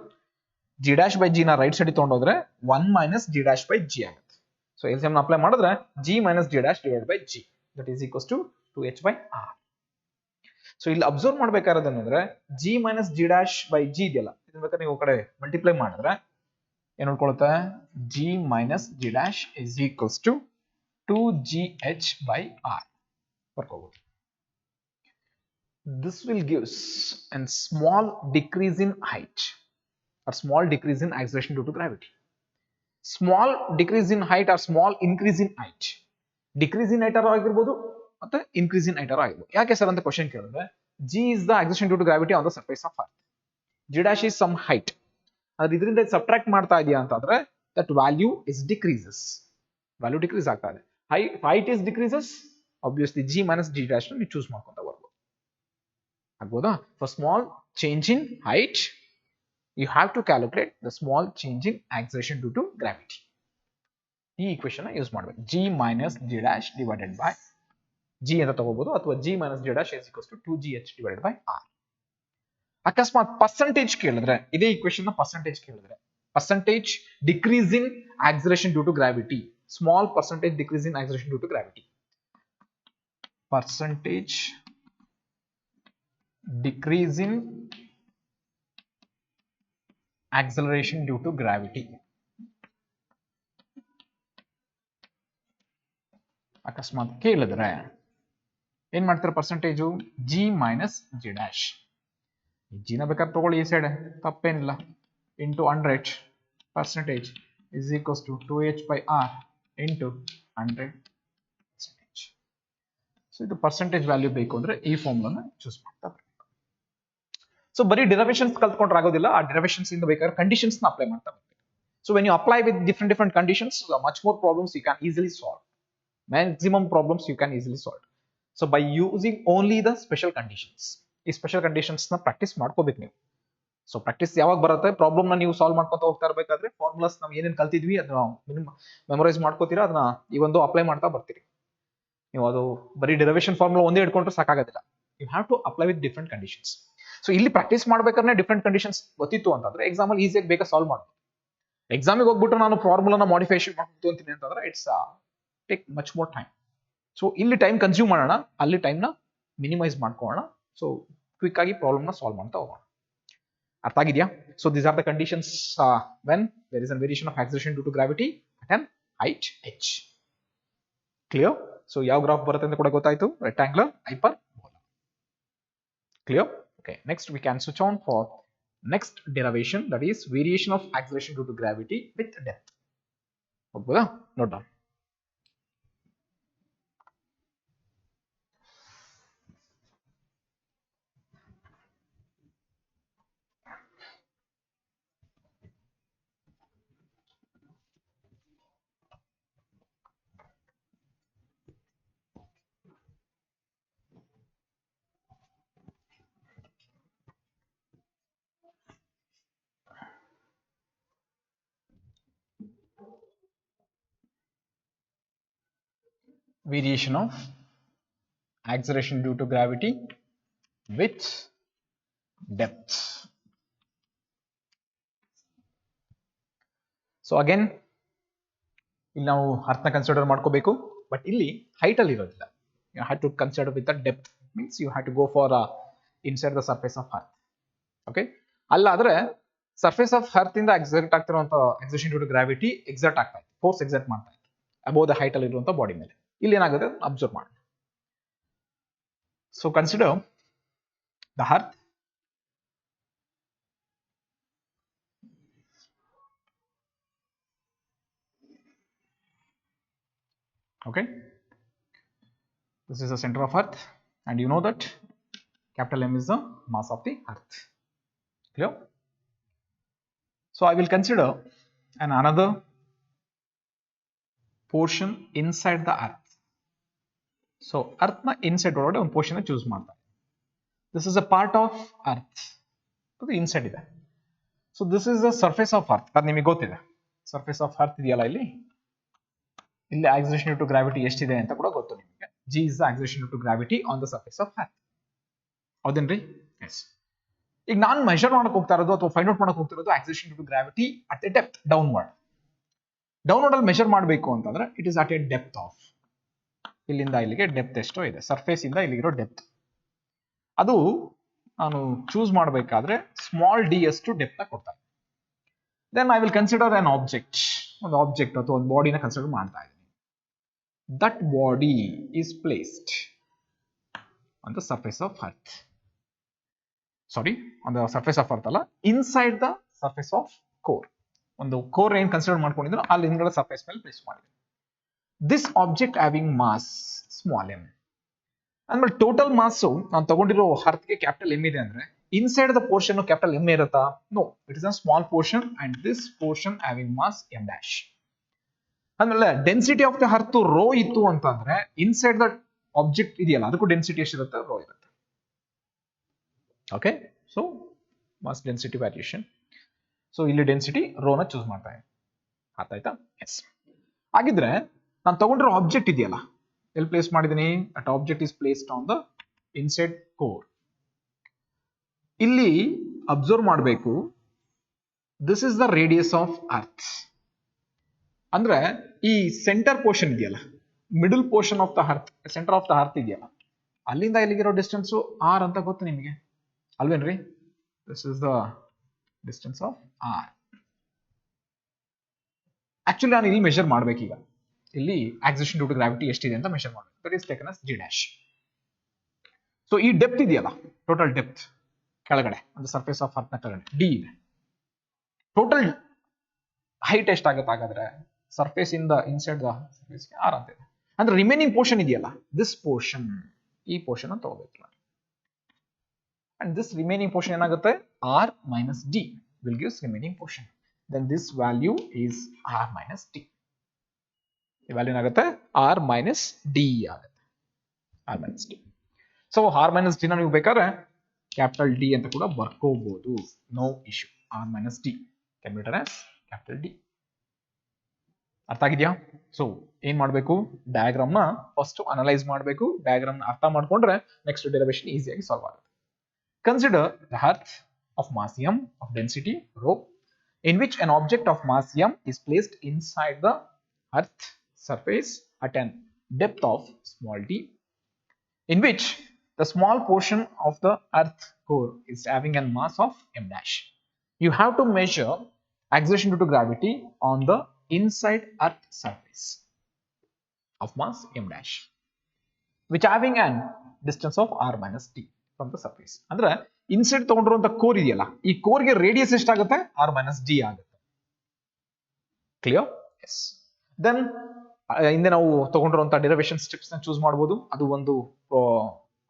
g dash by g ನ ರೈಟ್ ಸೈಡ್ ತಗೊಂಡೋದ್ರೆ 1 minus g dash by g ಆಗುತ್ತೆ. ಸೊ ಎಲ್ಸಿಎಂ ನ ಅಪ್ಲೈ ಮಾಡಿದ್ರೆ g minus g dash divided by g that is equals to 2h by r. So ಇಲ್ಲಿ observe ಮಾಡ್ಬೇಕಾದ್ರೆ ಏನಂದ್ರೆ g minus g dash by g ಇದೆಯಲ್ಲ, ಇದನ್ನ ಬೇಕಾದ್ರೆ ನೀವು ಕಡೆ ಮಲ್ಟಿಪ್ಲೈ ಮಾಡಿದ್ರೆ ಏನು ಉಳ್ಕೊಳ್ಳುತ್ತೆ g minus g dash is equals to 2gh by r. ಬರ್ಕೋಬಹುದು. This will gives a small decrease in height or small decrease in acceleration due to gravity. Small decrease in height or small increase in height. Decrease in height ಆಗಿರ್ಬೋದು ಮತ್ತೆ increase in height ಆಗಿರ್ಬೋದು. ಯಾಕೆ sir ಅಂತ question ಕೇಳಿದ್ರೆ g is the acceleration due to gravity on the surface of earth. g dash is some height. ಅದ್ರ ಇದರಿಂದ subtract ಮಾಡ್ತಾ ಇದೆಯಾ ಅಂತಂದ್ರೆ that value is decreases. Value decrease ಆಗ್ತಾ ಇದೆ. height is decreases, obviously g minus g dash ನೀವು choose ಮಾಡ್ಕೊಂತ ಬರ್ಬೋದು. ಆಗ್ಬೋದಾ? For small change in height you have to calculate the small change in acceleration due to gravity. ಈ equation use ಮಾಡಬೇಕು. g minus g dash divided by g ಅಂತ ತಗೋಬಹುದು, ಅಥವಾ g minus g dash is equals to 2gh divided by r. ಅಕಸ್ಮಾತ್ percentage ಕೇಳಿದ್ರೆ ಇದೇ equation ನ percentage ಕೇಳಿದ್ರೆ percentage decrease in acceleration due to gravity, small percentage decrease in acceleration due to gravity, percentage decrease in acceleration due to gravity. ಅಕಸ್ಮಾತ್ ಕೇಳಿದ್ರೆ ಏನ್ ಮಾಡ್ತಾರೆ percentage g minus g dash. g ನ ಬೇಕಾದ್ರೆ ತಗೊಳ್ಳಿ ಈ ಸೈಡ್ ತಪ್ಪೇನಿಲ್ಲ, into 100 percentage is equals to 2h by r into 100 percentage. So ಇದು ಪರ್ಸೆಂಟೇಜ್ ವ್ಯಾಲ್ಯೂ ಬೇಕು ಅಂದ್ರೆ ಈ ಫಾರ್ಮುಲಾನ ಚೂಸ್ ಮಾಡ್ತಾ ಬರಬೇಕು. ಸೊ ಬರೀ ಡಿರೈವೇಷನ್ಸ್ ಕಲ್ತ್ಕೊಂಡ್ರೆ ಆಗೋದಿಲ್ಲ, ಆ ಡಿರೈವೇಷನ್ಸ್ ಇಂದ ಬೇಕಾದ್ರೆ ಕಂಡೀಷನ್ಸ್ ನ ಅಪ್ಲೈ ಮಾಡ್ತಾ ಬರಬೇಕು. So when you apply with different conditions, much more problems you can easily solve. Maximum problems you can easily solve. So by using only the special conditions, ಈ special conditions ನ practice ಮಾಡ್ಕೋಬೇಕು ನೀವು. So practice ಯಾವಾಗ ಬರುತ್ತೆ, problem ನ ನೀವು solve ಮಾಡ್ಕೊತ ಹೋಗ್ತಾ ಇರಬೇಕಾದ್ರೆ ಫಾರ್ಮುಲಾಸ್ ನಾವು ಏನೇನು ಕಲ್ತಿದ್ವಿ ಅದನ್ನ ಮೆಮೊರೈಸ್ ಮಾಡ್ಕೋತೀರಾ, ಅದನ್ನ ಈ ಒಂದು ಅಪ್ಲೈ ಮಾಡ್ತಾ ಬರ್ತೀರಿ. ನೀವು ಅದು ಬರೀ ಡೆರಿವೇಶನ್ ಫಾರ್ಮುಲಾ ಒಂದೇ ಇಟ್ಕೊಂಡ್ರೆ ಸಾಕಾಗೋದಿಲ್ಲ. You have to apply with different conditions. So ಇಲ್ಲಿ ಪ್ರಾಕ್ಟೀಸ್ ಮಾಡ್ಬೇಕಾದ್ರೆ ಡಿಫ್ರೆಂಟ್ ಕಂಡೀಷನ್ಸ್ ಗೊತ್ತಿತ್ತು ಅಂತಂದ್ರೆ ಎಕ್ಸಾಮಲ್ಲಿ ಈಸಿಯಾಗಿ ಬೇಗ ಸಾಲ್ವ್ ಮಾಡ್ಬೋದು. ಎಕ್ಸಾಮಿಗೆ ಹೋಗ್ಬಿಟ್ಟು ನಾನು ಫಾರ್ಮುಲಾನ ಮಾಡಿಫಿಕೇಶನ್ ಮಾಡ್ಬೋದು ಅಂತೀನಿ ಅಂತಂದ್ರೆ it's take much more time. So ಇಲ್ಲಿ ಟೈಮ್ ಕನ್ಸ್ಯೂಮ್ ಮಾಡೋಣ, ಅಲ್ಲಿ ಟೈಮ್ನ ಮಿನಿಮೈಸ್ ಮಾಡ್ಕೊಳ್ಳೋಣ. ಸೊ ಕ್ವಿಕ್ ಆಗಿ ಪ್ರಾಬ್ಲಮ್ನ ಸಾಲ್ವ್ ಮಾಡ್ತಾ ಹೋಗೋಣ. ಅರ್ಥ ಆಗಿದೆಯಾ? So these are the conditions when there is a variation of acceleration due to gravity at an height h. Clear? So ಯಾವ ಗ್ರಾಫ್ ಬರುತ್ತೆ ಅಂತ ಕೂಡ ಗೊತ್ತಾಯ್ತು, rectangular hyperbola. Clear? Okay, next we can switch on for next derivation, that is variation of acceleration due to gravity with depth. ಹೋಗ್ಬೋದಾ? Note down. Variation of acceleration due to gravity with depth. So again ಇಲ್ಲಿ ನಾವು ಅರ್ಥನ consider ಮಾಡ್ಕೋಬೇಕು, but ಇಲ್ಲಿ height ಅಲ್ಲಿ ಇರೋದಿಲ್ಲ. You have to consider with the depth, means you have to go far inside the surface of earth. Okay, ಅಲ್ಲಾದ್ರೆ surface of earth ಇಂದ exert ಆಗ್ತಿರುವಂತ exertion due to gravity exert ಆಗ್ತಾ ಇದೆ, force exert ಮಾಡ್ತಾ ಇದೆ above the height ಅಲ್ಲಿ ಇರುವಂತ body ಮೇಲೆ. ಇಲ್ಲಿ ಏನಾಗುತ್ತೆ ಅಬ್ಸರ್ವ್ ಮಾಡಿ. So consider the earth okay, this is the center of earth and you know that capital M is the mass of the earth. Clear? So I will consider another portion inside the earth. So earth na inside ಒಳಗಡೆ ಒಂದು portion choose ಮಾಡ್ತಾರೆ. This is a part of earth. ಅದು inside ಇದೆ. So this is the surface of earth. ಅದು ನಿಮಗೆ ಗೊತ್ತಿದೆ. Surface of earth ಇದೆಯಲ್ಲ ಇಲ್ಲಿ acceleration due to gravity ಎಷ್ಟಿದೆ ಅಂತ ಕೂಡ ಗೊತ್ತು ನಿಮಗೆ. G is the acceleration due to gravity on the surface of earth. ಹೌದೇನ್ರಿ? ಎಸ್. ಈಗ ನಾನು ಮೆಷರ್ ಮಾಡಕ್ ಹೋಗ್ತಾ ಇರೋದು ಅಥವಾ ಫೈಂಡ್ ಔಟ್ ಮಾಡಕ್ ಹೋಗ್ತಿರೋದು acceleration due to gravity at a depth downward. Downward ಅಲ್ಲಿ ಮೆಷರ್ ಮಾಡಬೇಕು ಅಂತಂದ್ರೆ it is at A depth of, ಇಲ್ಲಿಂದ ಇಲ್ಲಿಗೆ ಡೆಪ್ತ್ ಎಷ್ಟೋ ಇದೆ, ಸರ್ಫೇಸ್ ಇಂದ ಇಲ್ಲಿಗಿರೋ ಡೆಪ್ತ್. ಅದು ನಾನು ಚೂಸ್ ಮಾಡಬೇಕಾದ್ರೆ ಸ್ಮಾಲ್ ಡಿ ಅಷ್ಟು ಡೆಪ್ತ್ ಕೊಡ್ತಾರೆ. Then I will consider an object, ಒಂದು ಆಬ್ಜೆಕ್ಟ್ ಅಥವಾ ಒಂದು ಬಾಡಿನ ಕನ್ಸಿಡರ್ ಮಾಡ್ತಾ ಇದ್ದೀನಿ. That body is placed on the surface of earth. Sorry, on the surface of earth ಅಲ್ಲ, inside the surface of core. ಒಂದು ಕೋರ್ ಏನ್ ಕನ್ಸಿಡರ್ ಮಾಡ್ಕೊಂಡಿದ್ರು ಅಲ್ಲಿ ಹಿಂದ್ಗಡೆ ಸರ್ಫೇಸ್ ಮೇಲೆ ಪ್ಲೇಸ್ ಮಾಡಿದ್ರು. This object having mass small m. ಅಂದ್ಮೇಲೆ ಟೋಟಲ್ ಮಾಸ್ ನಾನು ತಗೊಂಡಿರೋ ಅರ್ಥ್ಗೆ ಕ್ಯಾಪಿಟಲ್ ಎಮ್ ಇದೆ ಅಂದ್ರೆ inside the portion capital M ಇರುತ್ತಾ? No, it is a small portion and this portion having mass m dash. ಆಮೇಲೆ density of the earth rho ಇತ್ತು ಅಂತಂದ್ರೆ ಇನ್ಸೈಡ್ ದ ಆಬ್ಜೆಕ್ಟ್ ಇದೆಯಲ್ಲ ಅದಕ್ಕೂ ಡೆನ್ಸಿಟಿ ಎಷ್ಟಿರುತ್ತೆ? ರೋ ಇರುತ್ತೆ. Okay, so mass density variation. So ಇಲ್ಲಿ density ರೋನ ಚೂಸ್ ಮಾಡ್ತಾ ಇದ್ದೀನಿ. ಅರ್ಥ ಆಯ್ತಾ? ಎಸ್. ಹಾಗಿದ್ರೆ ನಾನು ತಗೊಂಡಿರೋ ಆಬ್ಜೆಕ್ಟ್ ಇದೆಯಲ್ಲ ಎಲ್ಲಿ ಪ್ಲೇಸ್ ಮಾಡಿದ್ದೀನಿ? That object is placed on the inside core. ಇಲ್ಲಿ ಅಬ್ಸರ್ವ್ ಮಾಡಬೇಕು, this is the radius of earth. ಅಂದ್ರೆ ಈ ಸೆಂಟರ್ ಪೋರ್ಷನ್ ಇದೆಯಲ್ಲ, middle portion of the earth, centre of the earth ಇದೆಯಲ್ಲ, ಅಲ್ಲಿಂದ ಇಲ್ಲಿಗಿರೋ ಡಿಸ್ಟೆನ್ಸ್ ಆರ್ ಅಂತ ಗೊತ್ತು ನಿಮಗೆ ಅಲ್ವೇನ್ರಿ? This is the distance of r. Actually ನಾನು ಇಲ್ಲಿ ಮೆಷರ್ ಮಾಡ್ಬೇಕೀಗ, ಇಲ್ಲಿ ಆಕ್ಸಲರೇಷನ್ ಡ್ಯೂ ಟು ಗ್ರಾವಿಟಿ ಎಷ್ಟಿದೆ ಅಂತ ಮೆಷರ್ ಮಾಡಬೇಕು. That is taken us G dash. So ಈ ಡೆಪ್ತ್ ಇದೆಯಲ್ಲ, ಟೋಟಲ್ ಡೆಪ್ತ್ ಕೆಳಗಡೆ ಒಂದು ಸರ್ಫೇಸ್ ಆಫ್ ಅರ್ತ್ ನ ಕೆಳಗಡೆ ಡಿ ಇದೆ. ಟೋಟಲ್ ಹೈಟ್ ಎಷ್ಟಾಗುತ್ತೆ ಹಾಗಾದ್ರೆ? ಸರ್ಫೇಸ್ ಇಂದ ಇನ್ಸೈಡ್ ದ ಸರ್ಫೇಸ್ ಆರ್ ಅಂತ ಇದೆ. ಅಂದ್ರೆ ರಿಮೈನಿಂಗ್ ಪೋರ್ಷನ್ ಇದೆಯಲ್ಲ, ದಿಸ್ ಪೋರ್ಷನ್, ಈ ಪೋರ್ಷನ್ ಅಂತ ತಗೋಬೇಕು. ಅಂಡ್ ದಿಸ್ ರಿಮೈನಿಂಗ್ ಪೋರ್ಷನ್ ಏನಾಗುತ್ತೆ? R minus d will gives remaining portion. Then this value is r minus d. ಈ ವ್ಯಾಲ್ಯೂ ಏನಾಗುತ್ತೆ? r minus d ಆಗುತ್ತೆ. r minus d. So r minus d ನ ನೀವು ಬೇಕಾದ್ರೆ ಕ್ಯಾಪಿಟಲ್ ಡಿ ಅಂತ ಕೂಡ ಬರ್ಕೋಬಹುದು, no issue. R minus d can be written as capital D. ಅರ್ಥ ಆಗಿದೆಯಾ? ಸೊ ಏನ್ ಮಾಡಬೇಕು, ಡಯಾಗ್ರಾಮ್ ನ ಫಸ್ಟ್ ಅನಲೈಸ್ ಮಾಡಬೇಕು. ಡಯಾಗ್ರಾಮ್ ನ ಅರ್ಥ ಮಾಡ್ಕೊಂಡ್ರೆ ನೆಕ್ಸ್ಟ್ ಡೆರಿವೇಶನ್ ಈಸಿಯಾಗಿ ಸಾಲ್ವ್ ಆಗುತ್ತೆ. Consider the earth of mass m of density rho in which an object of mass m is placed inside the earth surface at an depth of small d, in which the small portion of the earth core is having a mass of m dash. You have to measure acceleration due to gravity on the inside earth surface of mass m dash, which having an distance of r minus d from the surface. ಅಂದ್ರೆ inside ತಗೊಂಡಿರುವಂತ core ಇದೆಯಲ್ಲ, ಈ ಕೋರ್ಗೆ radius ಎಷ್ಟಾಗುತ್ತೆ, R minus D ಆಗುತ್ತೆ. Clear? S. Then ಹಿಂದೆ ನಾವು ತಗೊಂಡಿರುವಂತ derivation steps ನ choose ಮಾಡಬಹುದು. ಅದು ಒಂದು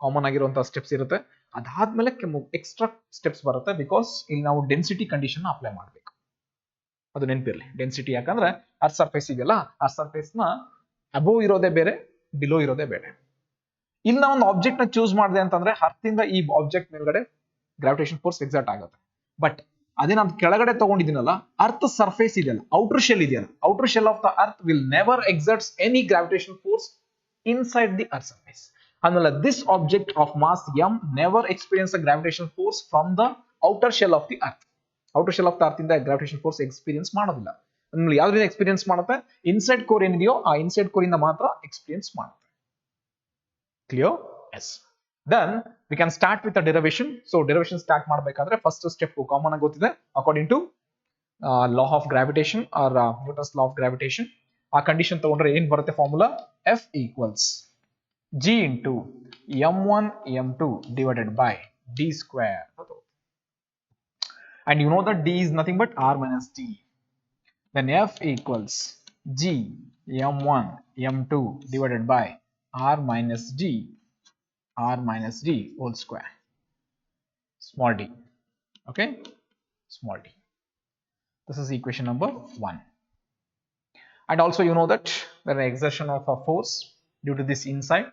ಕಾಮನ್ ಆಗಿರುವಂತಹ ಸ್ಟೆಪ್ಸ್ ಇರುತ್ತೆ. ಅದಾದ್ಮೇಲೆ ಎಕ್ಸ್ಟ್ರಾ ಸ್ಟೆಪ್ಸ್ ಬರುತ್ತೆ, ಬಿಕಾಸ್ ಇಲ್ಲಿ ನಾವು ಡೆನ್ಸಿಟಿ ಕಂಡೀಷನ್ ಅಪ್ಲೈ ಮಾಡಬೇಕು. ಅದು ನೆನಪಿರ್ಲಿ, ಡೆನ್ಸಿಟಿ ಯಾಕಂದ್ರೆ ಅರ್ತ್ ಸರ್ಫೇಸ್ ಇದೆಯಲ್ಲ, ಆ ಸರ್ಫೇಸ್ ನ ಅಬೋವ್ ಇರೋದೇ ಬೇರೆ, ಬಿಲೋ ಇರೋದೇ ಬೇರೆ. ಇಲ್ಲಿ ನಾವು ಒಂದು ಆಬ್ಜೆಕ್ಟ್ ನ ಚೂಸ್ ಮಾಡಿದೆ ಅಂತಂದ್ರೆ ಅರ್ತ್ ಇಂದ ಈ ಆಬ್ಜೆಕ್ಟ್ ಮೇಲ್ಗಡೆ ಗ್ರಾವಿಟೇಷನ್ ಫೋರ್ಸ್ ಎಕ್ಸರ್ಟ್ ಆಗುತ್ತೆ. ಬಟ್ ಅದೇ ನಾನು ಕೆಳಗಡೆ ತಗೊಂಡಿದ್ದೀನಲ್ಲ, ಅರ್ತ್ ಸರ್ಫೇಸ್ ಇದೆಯಲ್ಲ, ಔಟರ್ ಶೆಲ್ ಇದೆಯಲ್ಲ, outer shell of the earth will never exerts any gravitation force inside the earth surface. ಆಮೇಲೆ this object of mass m never experience the gravitation force from the outer shell of the earth. Outer shell of the earth ಇಂದ gravitation force experience ಮಾಡೋದಿಲ್ಲ. ಯಾವ್ದ್ರಿಂದ experience ಮಾಡುತ್ತೆ? Inside core ಏನಿದೆಯೋ ಆ inside core ಇಂದ ಮಾತ್ರ experience ಮಾಡುತ್ತೆ. Clear? Yes. Then we can start with the derivation. So derivation start ಮಾಡಬೇಕಾದ್ರೆ first step ಕಾಮನ್ ಆಗಿ ಗೊತ್ತಿದೆ, according to law of gravitation or Newton's law of gravitation. ಆ ಕಂಡೀಷನ್ ತಗೊಂಡ್ರೆ ಏನ್ ಬರುತ್ತೆ formula? F equals g into m1 m2 divided by d square. And you know that d is nothing but r minus d. Then F equals g m1 m2 divided by r minus d whole square, small d. Okay, small d. This is equation number 1. And also you know that there is exertion of a force due to this inside.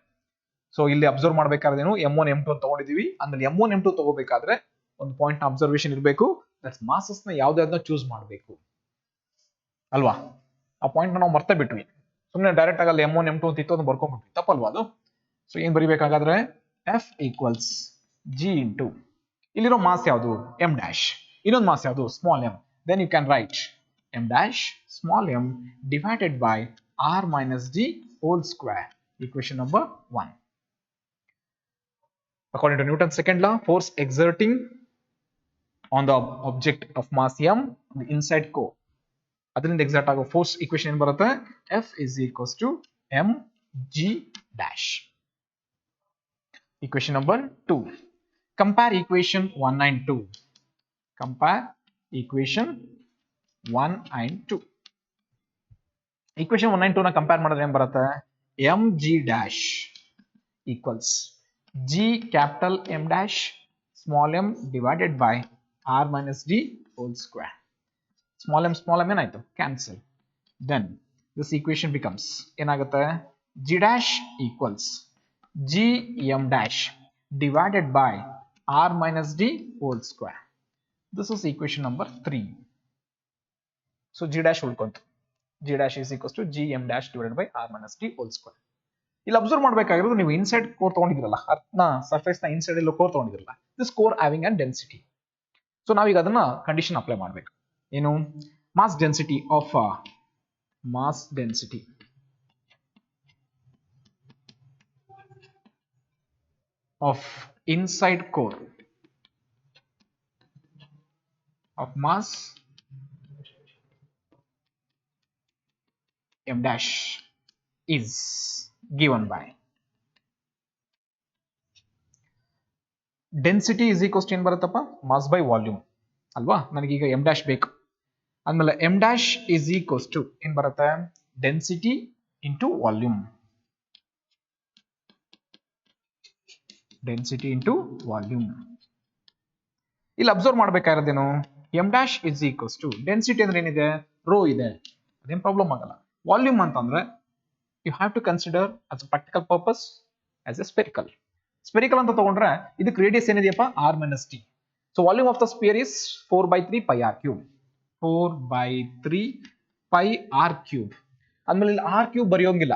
So ಇಲ್ಲಿ observe ಮಾಡಬೇಕಾದ್ರೆ ಏನು, m1 m2 ಅಂತ ತಗೊಂಡಿದೀವಿ. ಅಂದ್ರೆ m1 m2 ತಗೋಬೇಕಾದ್ರೆ ಒಂದು point ನ observation ಇರಬೇಕು, that's masses ನ ಯಾವ್ದಾದ್ನ ಚೂಸ್ ಮಾಡಬೇಕು ಅಲ್ವಾ. ಆ ಪಾಯಿಂಟ್ ನಾವು ಮರ್ತೆ ಬಿಟ್ವಿ, ಸುಮ್ಮನೆ ಡೈರೆಕ್ಟ್ ಆಗಲ್ಲ m1 m2 ಅಂತ ಇತ್ತು ಅದನ್ನ ಬರ್ಕೊಂಡ್ಬಿಟ್ವಿ, ತಪ್ಪಲ್ವಾ ಅದು. ಸೊ ಏನ್ ಬರಿಬೇಕಾದ್ರೆ F equals g into ಇಲ್ಲಿರೋ ಮಾಸ್ ಯಾವುದು, m dash, ಇನ್ನೊಂದು ಮಾಸ್ ಯಾವುದು, small m. Then you can write m dash small m divided by r minus d whole square, equation number 1. According to Newton's second law, force exerting on the object of mass m on the inside core, ಅದರಿಂದ exact ಆಗೋ force equation ಏನ್ ಬರುತ್ತೆ, F is equals to mg dash. Equation number 2. Compare equation 1 and 2. Compare equation 1 and 2. Equation 1 and 2 ನ compare ಮಾಡಿದ್ರೆ ಏನ್ ಬರುತ್ತೆ, mg dash equals g capital M dash small m divided by r minus d whole square. Small m ಏನಾಯ್ತು, cancel. Then this equation becomes ಏನಾಗುತ್ತೆ, g dash equals g m dash divided by r minus d whole square. This is equation number 3. So g dash ಉಳ್ಕೊಂತು, g dash is equals to g m dash divided by r minus d whole square. ಇಲ್ಲಿ observe ಮಾಡಬೇಕಾಗಿರೋದು, ನೀವು inside core ತಗೊಂಡಿದ್ರಲ್ಲ, ಅರ್ತ್ನ surface ನ inside ಎಲ್ಲ core ತಗೊಂಡಿದ್ರಲ್ಲ, this core having and density. So ನಾವೀಗ ಅದನ್ನ ಕಂಡೀಷನ್ ಅಪ್ಲೈ ಮಾಡಬೇಕು. ಏನು, mass density of inside core of mass m dash is given by density is equals to ಏನ್ ಬರುತ್ತಪ್ಪ, mass by volume ಅಲ್ವಾ. ನನಗೀಗ m dash ಬೇಕು ಅಂದ್ಮೇಲೆ m dash is equals to ಏನ್ ಬರುತ್ತೆ, density into volume. Density into volume. ಇಲ್ಲಿ observe ಮಾಡಬೇಕಾಗಿರೋದೇನು, m dash is equals to density ಅಂದ್ರೆ ಏನಿದೆ, ರೋ ಇದೆ, ಅದೇನು ಪ್ರಾಬ್ಲಮ್ ಆಗಲ್ಲ. ವಾಲ್ಯೂಮ್ ಅಂತಂದ್ರೆ you have to consider as a practical purpose as a spherical. Spherical ಅಂತ ತಗೊಂಡ್ರೆ ಇದಕ್ಕೆ ರೇಡಿಯಸ್ ಏನಿದೆಯಪ್ಪ r minus t. So volume of the sphere is 4/3 pi r cube. 4/3 pi r cube. ಆದ್ಮೇಲೆ ಇಲ್ಲಿ ಆರ್ ಕ್ಯೂಬ್ ಬರೆಯೋಂಗಿಲ್ಲ,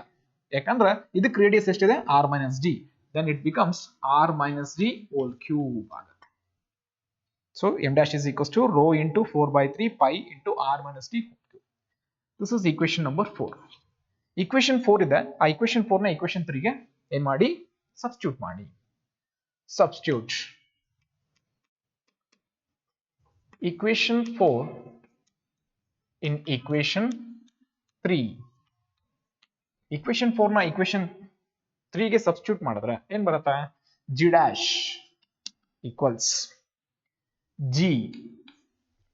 ಯಾಕಂದ್ರೆ ಇದಕ್ಕೆ radius ಎಷ್ಟಿದೆ r minus d. Then it becomes r minus d whole cube ಆಗುತ್ತೆ. So m dash is equals to rho into 4/3 pi into r minus d whole cube. This is equation number 4. Equation 4 ಇದೆ, ಆ equation 4 ನ equation 3 ಗೆ ಏನ್ ಮಾಡಿ substitute ಮಾಡಿ. Substitute equation 4 in equation 3. equation 4 ನ equation 3 ಗೆ ಸಬ್ಸ್ಟಿಟ್ಯೂಟ್ ಮಾಡಿದ್ರೆ ಏನ್ ಬರುತ್ತೆ, g dash equals g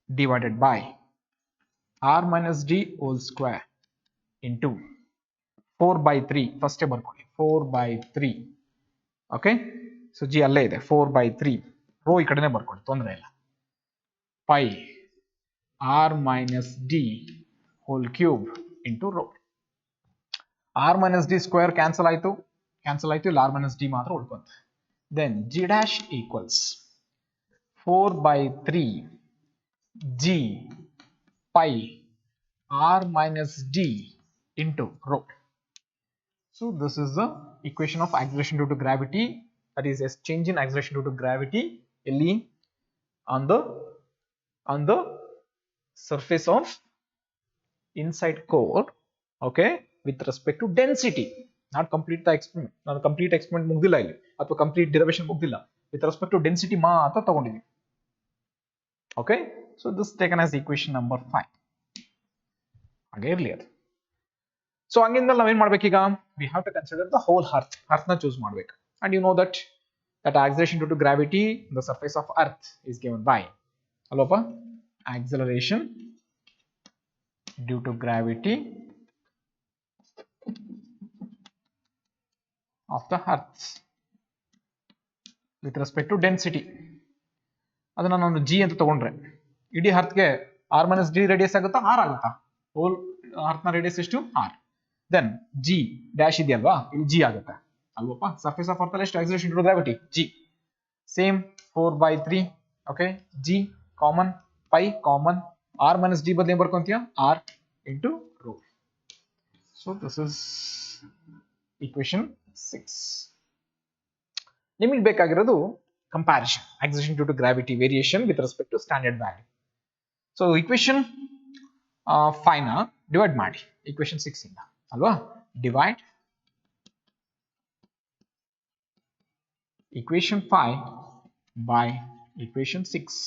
divided by r minus d whole square into 4/3. First ಬರ್ಕೊಳ್ಳಿ 4/3. ಓಕೆ, ಸೊ g ಅಲ್ಲೇ ಇದೆ 4/3. ರೋ ಈ ಕಡೆನೆ ಬರ್ಕೊಳ್ಳಿ, ತೊಂದರೆ ಇಲ್ಲ. pi r minus d whole cube into rho. r minus d square cancel ಆಯ್ತು, ಇಲ್ಲಿ r minus d ಮಾತ್ರ ಉಳ್ಕೊಂತ. Then g dash equals 4/3 g pi r minus d into rho. So this is the equation of acceleration due to gravity, that is a change in acceleration due to gravity on the surface of inside core, okay, with respect to density. Not complete the experiment, not complete experiment ಮುಗ್ದಿಲ್ಲ ಇಲ್ಲಿ, ಅಥವಾ complete derivation ಮುಗ್ದಿಲ್ಲ, with respect to density ಮಾತ್ರ ತಗೊಂಡಿದ್ದೀವಿ. Okay, so this is taken as equation number 5. ಹಾಗೆ ಇರಲಿ ಅದು. So ಹಂಗಿಂದ ನಾವೇನ್ ಮಾಡ್ಬೇಕೀಗ, we have to consider the whole earth ನ choose ಮಾಡ್ಬೇಕು. And you know that acceleration due to gravity on the surface of earth is given by, ಅಲ್ವಪ್ಪ, acceleration due to gravity of the earth with respect to density. ಅದನ್ನ ನಾನು g ಅಂತ ತಗೊಂಡ್ರೆ ಇಡೀ ಅರ್ಥ್ಗೆ r minus d radius ಆಗುತ್ತಾ, r ಆಗುತ್ತಾ, hole ಅರ್ಥ್ನ radius ಎಷ್ಟು r. Then g dash ಇದೆಯಲ್ವಾ, ಇಲ್ಲಿ g ಆಗುತ್ತೆ ಅಲ್ವಪ್ಪ. ಸರ್ಫೇಸ್ ಆಫ್ ಅರ್ತ್ ಅಲ್ಲಿ ಎಷ್ಟು acceleration due to gravity, g. Same 4/3. Okay, g common, pi common, r minus d ಬದಲು ಏನ್ ಬರ್ಕೊಂತೀಯ, r into rho. So this is equation 6. ನಿಮಗೆ ಬೇಕಾಗಿರೋದು comparison, acceleration due to gravity variation with respect to standard value. So equation 5 ನ divide ಮಾಡಿ equation 6 ಇಂದ, ಅಲ್ವಾ. Divide equation 5 by equation 6.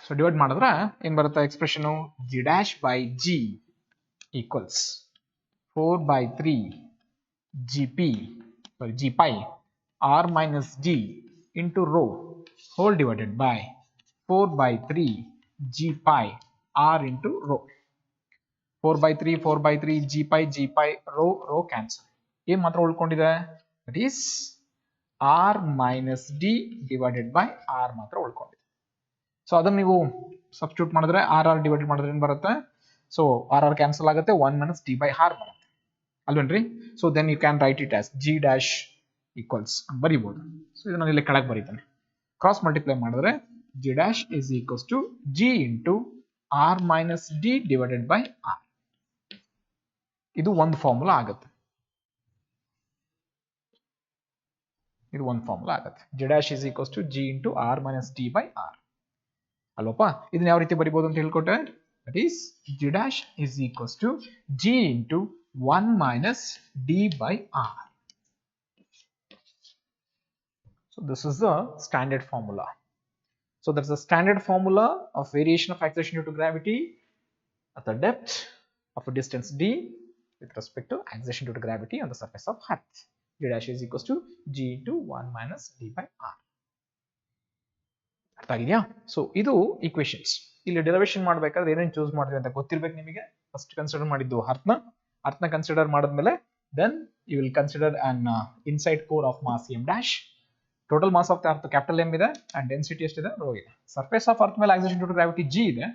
So divide ಮಾಡಿದ್ರೆ ಏನ್ ಬರುತ್ತೆ expression, g dash by g equals 4/3 g pi r minus d into rho whole divided by 4/3 g pi r into rho. 4/3 g pi rho cancel. ಏನ್ ಮಾತ್ರ ಉಳ್ಕೊಂಡಿದೆ, that is r minus d divided by r ಮಾತ್ರ ಉಳ್ಕೊಂಡಿದೆ. So ಅದನ್ನ ನೀವು substitute ಮಾಡಿದ್ರೆ r divide ಮಾಡಿದ್ರೆ ಏನ್ ಬರುತ್ತೆ, so r cancel ಆಗುತ್ತೆ, 1 minus d by r ಬರುತ್ತೆ ಅಲ್ವೇನ್ರಿ. So then you can write it as g dash equals ಬರಿಬಹುದು. ಸೊ ಇದನ್ನ ಇಲ್ಲಿ ಕೆಳಗೆ ಬರೀತಾನೆ, ಕ್ರಾಸ್ ಮಲ್ಟಿಪ್ಲೈ ಮಾಡಿದ್ರೆ g dash is equals to g into r minus d divided by r. ಇದು ಒಂದು ಫಾರ್ಮುಲಾ ಆಗುತ್ತೆ, g dash is equals to g into r minus d by r ಅಲ್ವಪ್ಪ. ಇದನ್ನ ಯಾವ ರೀತಿ ಬರಿಬಹುದು ಅಂತ ಹೇಳ್ಕೊಟ್ಟೆ, that is g dash is equals to g into 1 minus d by r. So this is the standard formula. So that's the standard formula of variation of acceleration due to gravity at the depth of a distance d with respect to acceleration due to gravity on the surface of earth. G dash is equals to g into 1 minus d by r. ಅರ್ಥ ಆಗಿದೆಯಾ? So ಇದು equations. ಇಲ್ಲಿ derivation ಮಾಡಬೇಕಾದ್ರೆ ಏನೇನು choose ಮಾಡಿದ್ವಿ ಅಂತ ಗೊತ್ತಿರ್ಬೇಕು ನಿಮಗೆ. ಫಸ್ಟ್ ಕನ್ಸಿಡರ್ ಮಾಡಿದ್ದು ಅರ್ಥನ ಕನ್ಸಿಡರ್ ಮಾಡಿದ್ಮೇಲೆ then you will consider an inside core of mass m dash. Total mass of the earth capital M ಇದೆ ಅಂಡ್ ಡೆನ್ಸಿಟಿ ಎಷ್ಟಿದೆ, ರೋ ಇದೆ. ಸರ್ಫೇಸ್ ಆಫ್ ಅರ್ತ್ ಮೇಲೆ acceleration due to gravity g ಇದೆ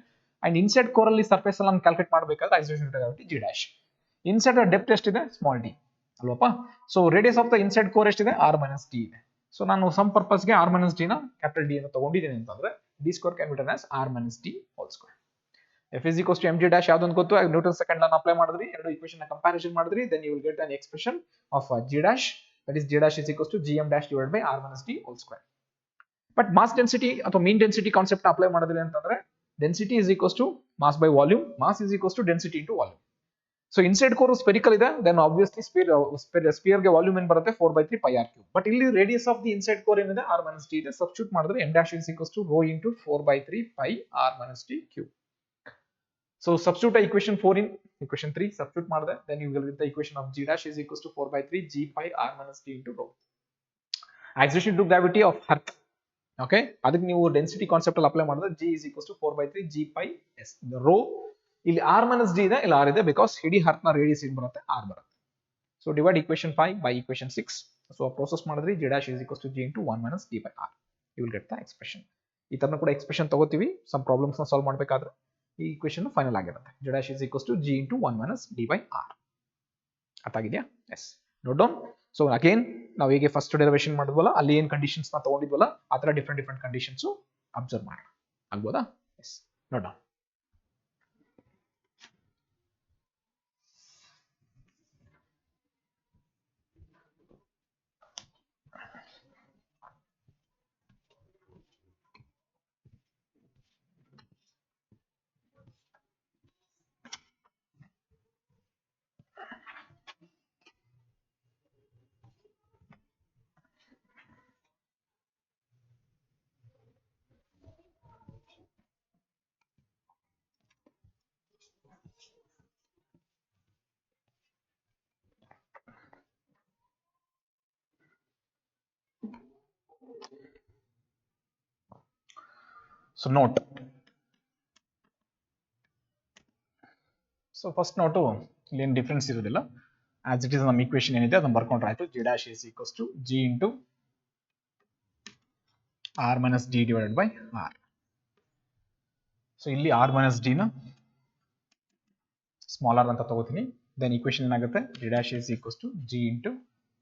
and inside core ಅಲ್ಲಿ surface ಅಲ್ಲಿ calculate ಮಾಡಬೇಕಾದ್ರೆ acceleration due to gravity g dash. Inside depth ಎಷ್ಟಿದೆ, small d. ಅಲ್ವಪ್ಪ. So radius of the inside core ಎಷ್ಟಿದೆ, ಆರ್ ಮೈನಸ್ ಡಿ ಇದೆ. So ನಾನು ಸಮ್ ಪರ್ಪಸ್ಗೆ ಆರ್ ಮೈನಸ್ ಡಿ ನ ಕ್ಯಾಪಿಟಲ್ ಡಿ ಅನ್ನು ತಗೊಂಡಿದ್ದೀನಿ ಅಂತಂದ್ರೆ d square can be written as r minus d whole square. F is equals to m g dash ಯಾವ್ದೊಂದು ಗೊತ್ತು, ನ್ಯೂಟನ್ ಸೆಕೆಂಡ್ ಅನ್ನು ಅಪ್ಲೈ ಮಾಡಿದ್ರಿ, ಎರಡು ಇಕ್ವೇಷನ್ ಕಂಪ್ಯಾರಿಸನ್ ಮಾಡಿದ್ರಿ, then you will get an expression of g dash, that is g dash is equals to g m dash divided by r minus d whole square. But mass density ಅಥವಾ mean density concept apply ಮಾಡಿದ್ರಿ ಅಂತಂದ್ರೆ density is equals to mass by volume, mass is equals to density into volume. So inside core spherical ಇದೆ, then obviously sphere ಗೆ volume ಏನ್ ಬರುತ್ತೆ 4/3 pi r cube. But ಇಲ್ಲಿ radius of the inside core ಏನಿದೆ r minus d ಇದೆ, substitute ಮಾಡಿದ್ರೆ m dash is equals to rho into 4/3 pi r minus d cube. So substitute equation 4 in equation 3, substitute ಮಾಡಿದೆ, then you will get the equation of g dash is equals to 4/3 g pi r minus d into rho. Acceleration due to gravity of earth. Okay, ಅದಕ್ಕೆ ನೀವು density concept ಅಲ್ಲಿ apply ಮಾಡಿದ್ರೆ g is equals to 4/3 g pi s. Rho ಇಲ್ಲಿ r minus d ಇದೆ, ಇಲ್ಲಿ r ಇದೆ, because ಇಡೀ earth ನ ರೇಡಿಯಸ್ ಏನ್ ಬರುತ್ತೆ, r ಬರುತ್ತೆ. So divide equation 5 by equation 6. So process ಮಾಡಿದ್ರೆ g dash is equals to g into 1 minus d by r. You will get the expression. ಈ ತರ ಕೂಡ ಎಕ್ಸ್ಪ್ರೆಷನ್ ತಗೋತೀವಿ ಸಮ್ ಪ್ರಾಬ್ಲಮ್ಸ್ ನ ಸಾಲ್ವ್ ಮಾಡಬೇಕಾದ್ರೆ. ಈ ಇಕ್ವೇಷನ್ ಫೈನಲ್ ಆಗಿರುತ್ತೆ, g dash is equals to g into 1 minus d by r. ಅರ್ಥ ಆಗಿದೆಯಾ? Yes, note down. So again ನಾವು ಹೇಗೆ ಫಸ್ಟ್ ಡೆರಿವೇಷನ್ ಮಾಡಿದ್ವಲ್ಲ, ಅಲ್ಲಿ ಏನ್ ಕಂಡೀಷನ್ಸ್ ನ ತಗೊಂಡಿದ್ವಲ್ಲ ಆ ತರ ಡಿಫ್ರೆಂಟ್ ಕಂಡೀಷನ್ಸ್ ಅಬ್ಸರ್ವ್ ಮಾಡೋಣ, ಆಗ್ಬೋದಾ? Yes, note down. So note. So first note ಇಲ್ಲಿ ಏನು ಡಿಫರೆನ್ಸ್ ಇರೋದಿಲ್ಲ, ಆಸ್ ಇಟ್ ಇಸ್ ನಮ್ಮ ಈಕ್ವೇಷನ್ ಏನಿದೆ ಅದನ್ನ ಬರ್ಕೊಂಡ್ರೆ ಆಯ್ತು. g dash is equals to g into r minus d divided by r. So ಇಲ್ಲಿ r minus d ನ ಸ್ಮಾಲ್ r ಅಂತ ತಗೋತೀನಿ, ದೆನ್ ಈಕ್ವೇಷನ್ ಏನಾಗುತ್ತೆ, g dash is equals to g into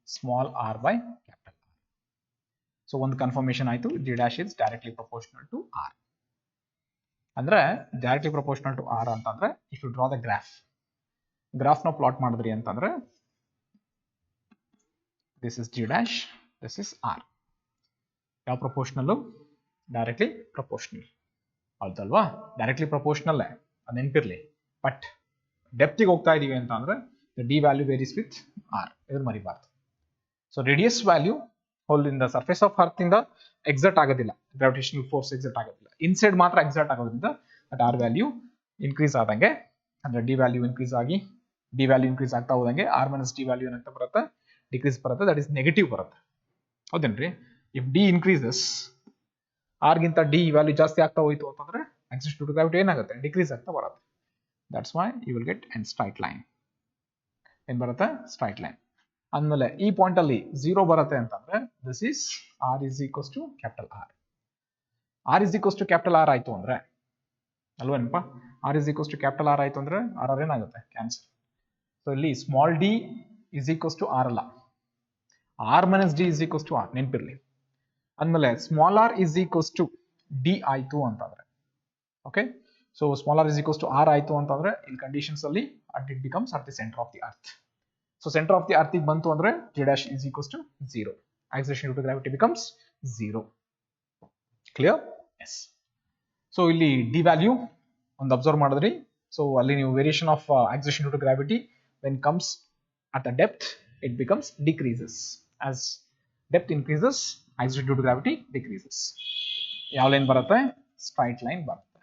small r by capital R. ಸೊ ಒಂದು confirmation ಆಯ್ತು, g dash is directly proportional to r. ಅಂದ್ರೆ directly proportional to r ಅಂತಂದ್ರೆ if you draw the graph ನ plot ಮಾಡಿದ್ರಿ ಅಂತಂದ್ರೆ this is g dash, this is r. ಯಾವ proportional? Directly proportional, ಹೌದಲ್ವಾ? ಡೈರೆಕ್ಟ್ಲಿ ಪ್ರಪೋರ್ಷನಲ್ ಅದು ನೆನಪಿರ್ಲಿ. ಬಟ್ ಡೆಪ್ತಿಗೆ ಹೋಗ್ತಾ ಇದೀವಿ ಅಂತ ಅಂದ್ರೆ d value varies with r, ಇದು ಮರಿಬಾರ್ದು. So radius value whole in the surface of earth ಇಂದ ಎಕ್ಸರ್ಟ್ ಆಗೋದಿಲ್ಲ, ಗ್ರಾವಿಟೇಷನಲ್ ಫೋರ್ಸ್ ಎಕ್ಸರ್ಟ್ ಆಗೋದಿಲ್ಲ, ಇನ್ಸೈಡ್ ಮಾತ್ರ ಎಕ್ಸರ್ಟ್ ಆಗೋದ್ರಿಂದ ದಟ್ ಆರ್ ವ್ಯಾಲ್ಯೂ ಇನ್ಕ್ರೀಸ್ ಆದಂಗೆ, ಅಂದ್ರೆ ಡಿ ವ್ಯಾಲ್ಯೂ ಇನ್ಕ್ರೀಸ್ ಆಗಿ ಡಿ ವ್ಯಾಲ್ಯೂ ಇನ್ಕ್ರೀಸ್ ಆಗ್ತಾ ಹೋದಂಗೆ ಆರ್ ಮೈನಸ್ ಡಿ ವ್ಯಾಲ್ಯೂ ಏನಾಗ್ತಾ ಬರುತ್ತೆ, ಡಿಕ್ರೀಸ್ ಬರುತ್ತೆ, ದಟ್ ಇಸ್ ನೆಗೆಟಿವ್ ಬರುತ್ತೆ. ಹೌದೇನ್ರಿ? ಇಫ್ ಡಿ ಇನ್ಕ್ರೀಸಸ್, ಆರ್ ಗಿಂತ ಡಿ ವ್ಯಾಲ್ಯೂ ಜಾಸ್ತಿ ಆಗ್ತಾ ಹೋಯ್ತು ಅಂತಂದ್ರೆ ಆಕ್ಸಿಸ್ ಟು ಗ್ರಾವಿಟಿ ಏನಾಗುತ್ತೆ, ಡಿಕ್ರೀಸ್ ಆಗ್ತಾ ಬರುತ್ತೆ. That's why you will get an straight line. ಏನ್ ಬರುತ್ತೆ? Straight line. ಅಂದ್ಮೇಲೆ ಈ ಪಾಯಿಂಟ್ ಅಲ್ಲಿ 0 ಬರುತ್ತೆ ಅಂತಂದ್ರೆ this is r is equals to capital R. R is equals to capital R ಆಯ್ತು ಅಂದ್ರೆ ಅಲ್ವೇನಪ್ಪ, r is equals to capital R ಆಯ್ತು ಅಂದ್ರೆ ಆರ್ ಆರ್ ಏನಾಗುತ್ತೆ, ಕ್ಯಾನ್ಸಲ್. ಸೊ ಇಲ್ಲಿ small d is equals to r ಅಲ್ಲ, r minus d is equals to r, ನೆನಪಿರ್ಲಿ. ಅಂದ್ಮೇಲೆ small r is equals to d ಆಯ್ತು ಅಂತಂದ್ರೆ, okay. So small r is equals to r ಆಯ್ತು ಅಂತಂದ್ರೆ ಇಲ್ಲಿ ಕಂಡೀಷನ್ಸ್ ಅಲ್ಲಿ at it becomes at the centre of the earth. So centre of the earth ಬಂತು ಅಂದ್ರೆ g dash is equals to 0. Acceleration due to gravity becomes 0. Clear? Yes. So ಇಲ್ಲಿ D value ಒಂದು observe ಮಾಡಿದ್ರಿ. So ಅಲ್ಲಿ ನೀವು variation of acceleration due to gravity when comes at the depth it becomes decreases. As depth increases, acceleration due to gravity decreases. ಯಾವ line ಬರುತ್ತೆ? Straight line ಬರುತ್ತೆ.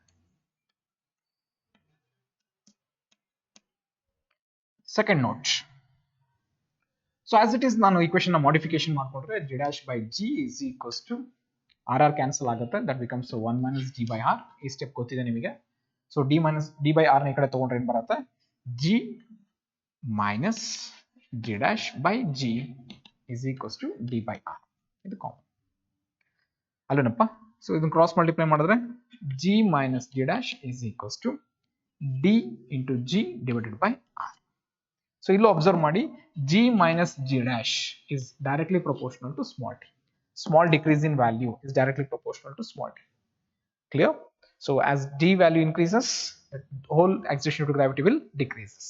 Second note. So as it is ನಾನು equation ನ modification ಮಾಡ್ಕೊಂಡ್ರೆ g dash by g is equals to r cancel ಆಗುತ್ತೆ, that becomes 1 minus g by r. ಈ step ಗೊತ್ತಿದೆ ನಿಮಗೆ. ಸೊ d by r ನ ಈ ಕಡೆ ತಗೊಂಡ್ರೆ ಏನ್ ಬರುತ್ತೆ, g minus g dash by g is equals to d by r. ಇದು ಕಾಮನ್ ಅಲ್ವೇನಪ್ಪ? ಸೊ ಇದನ್ನ ಕ್ರಾಸ್ ಮಲ್ಟಿಪ್ಲೈ ಮಾಡಿದ್ರೆ g minus g dash is equals to d into g divided by r. So ಇಲ್ಲೂ ಅಬ್ಸರ್ವ್ ಮಾಡಿ g minus g dash is directly proportional to small t. Small decrease in value is directly proportional to small t. Clear? So as d value increases, the whole acceleration due to gravity will decreases.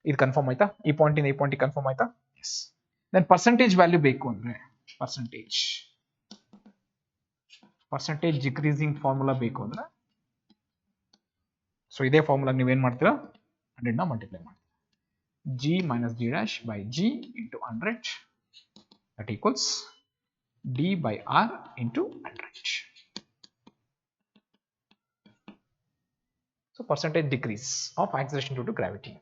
ಇದು confirm ಆಯ್ತಾ? ಈ point ಇಂದ ಈ point confirm ಆಯ್ತಾ? S. Then percentage value ಬೇಕು ಅಂದ್ರೆ percentage decreasing formula ಬೇಕು ಅಂದ್ರೆ ಸೊ ಇದೇ ಫಾರ್ಮುಲಾ ನೀವೇನ್ ಮಾಡ್ತೀರಾ 100 ನ ಮಲ್ಟಿಪ್ಲೈ ಮಾಡ್ತೀರಾ g minus g dash by g into 100 that equals d by r into 100. So percentage decrease of acceleration due to gravity.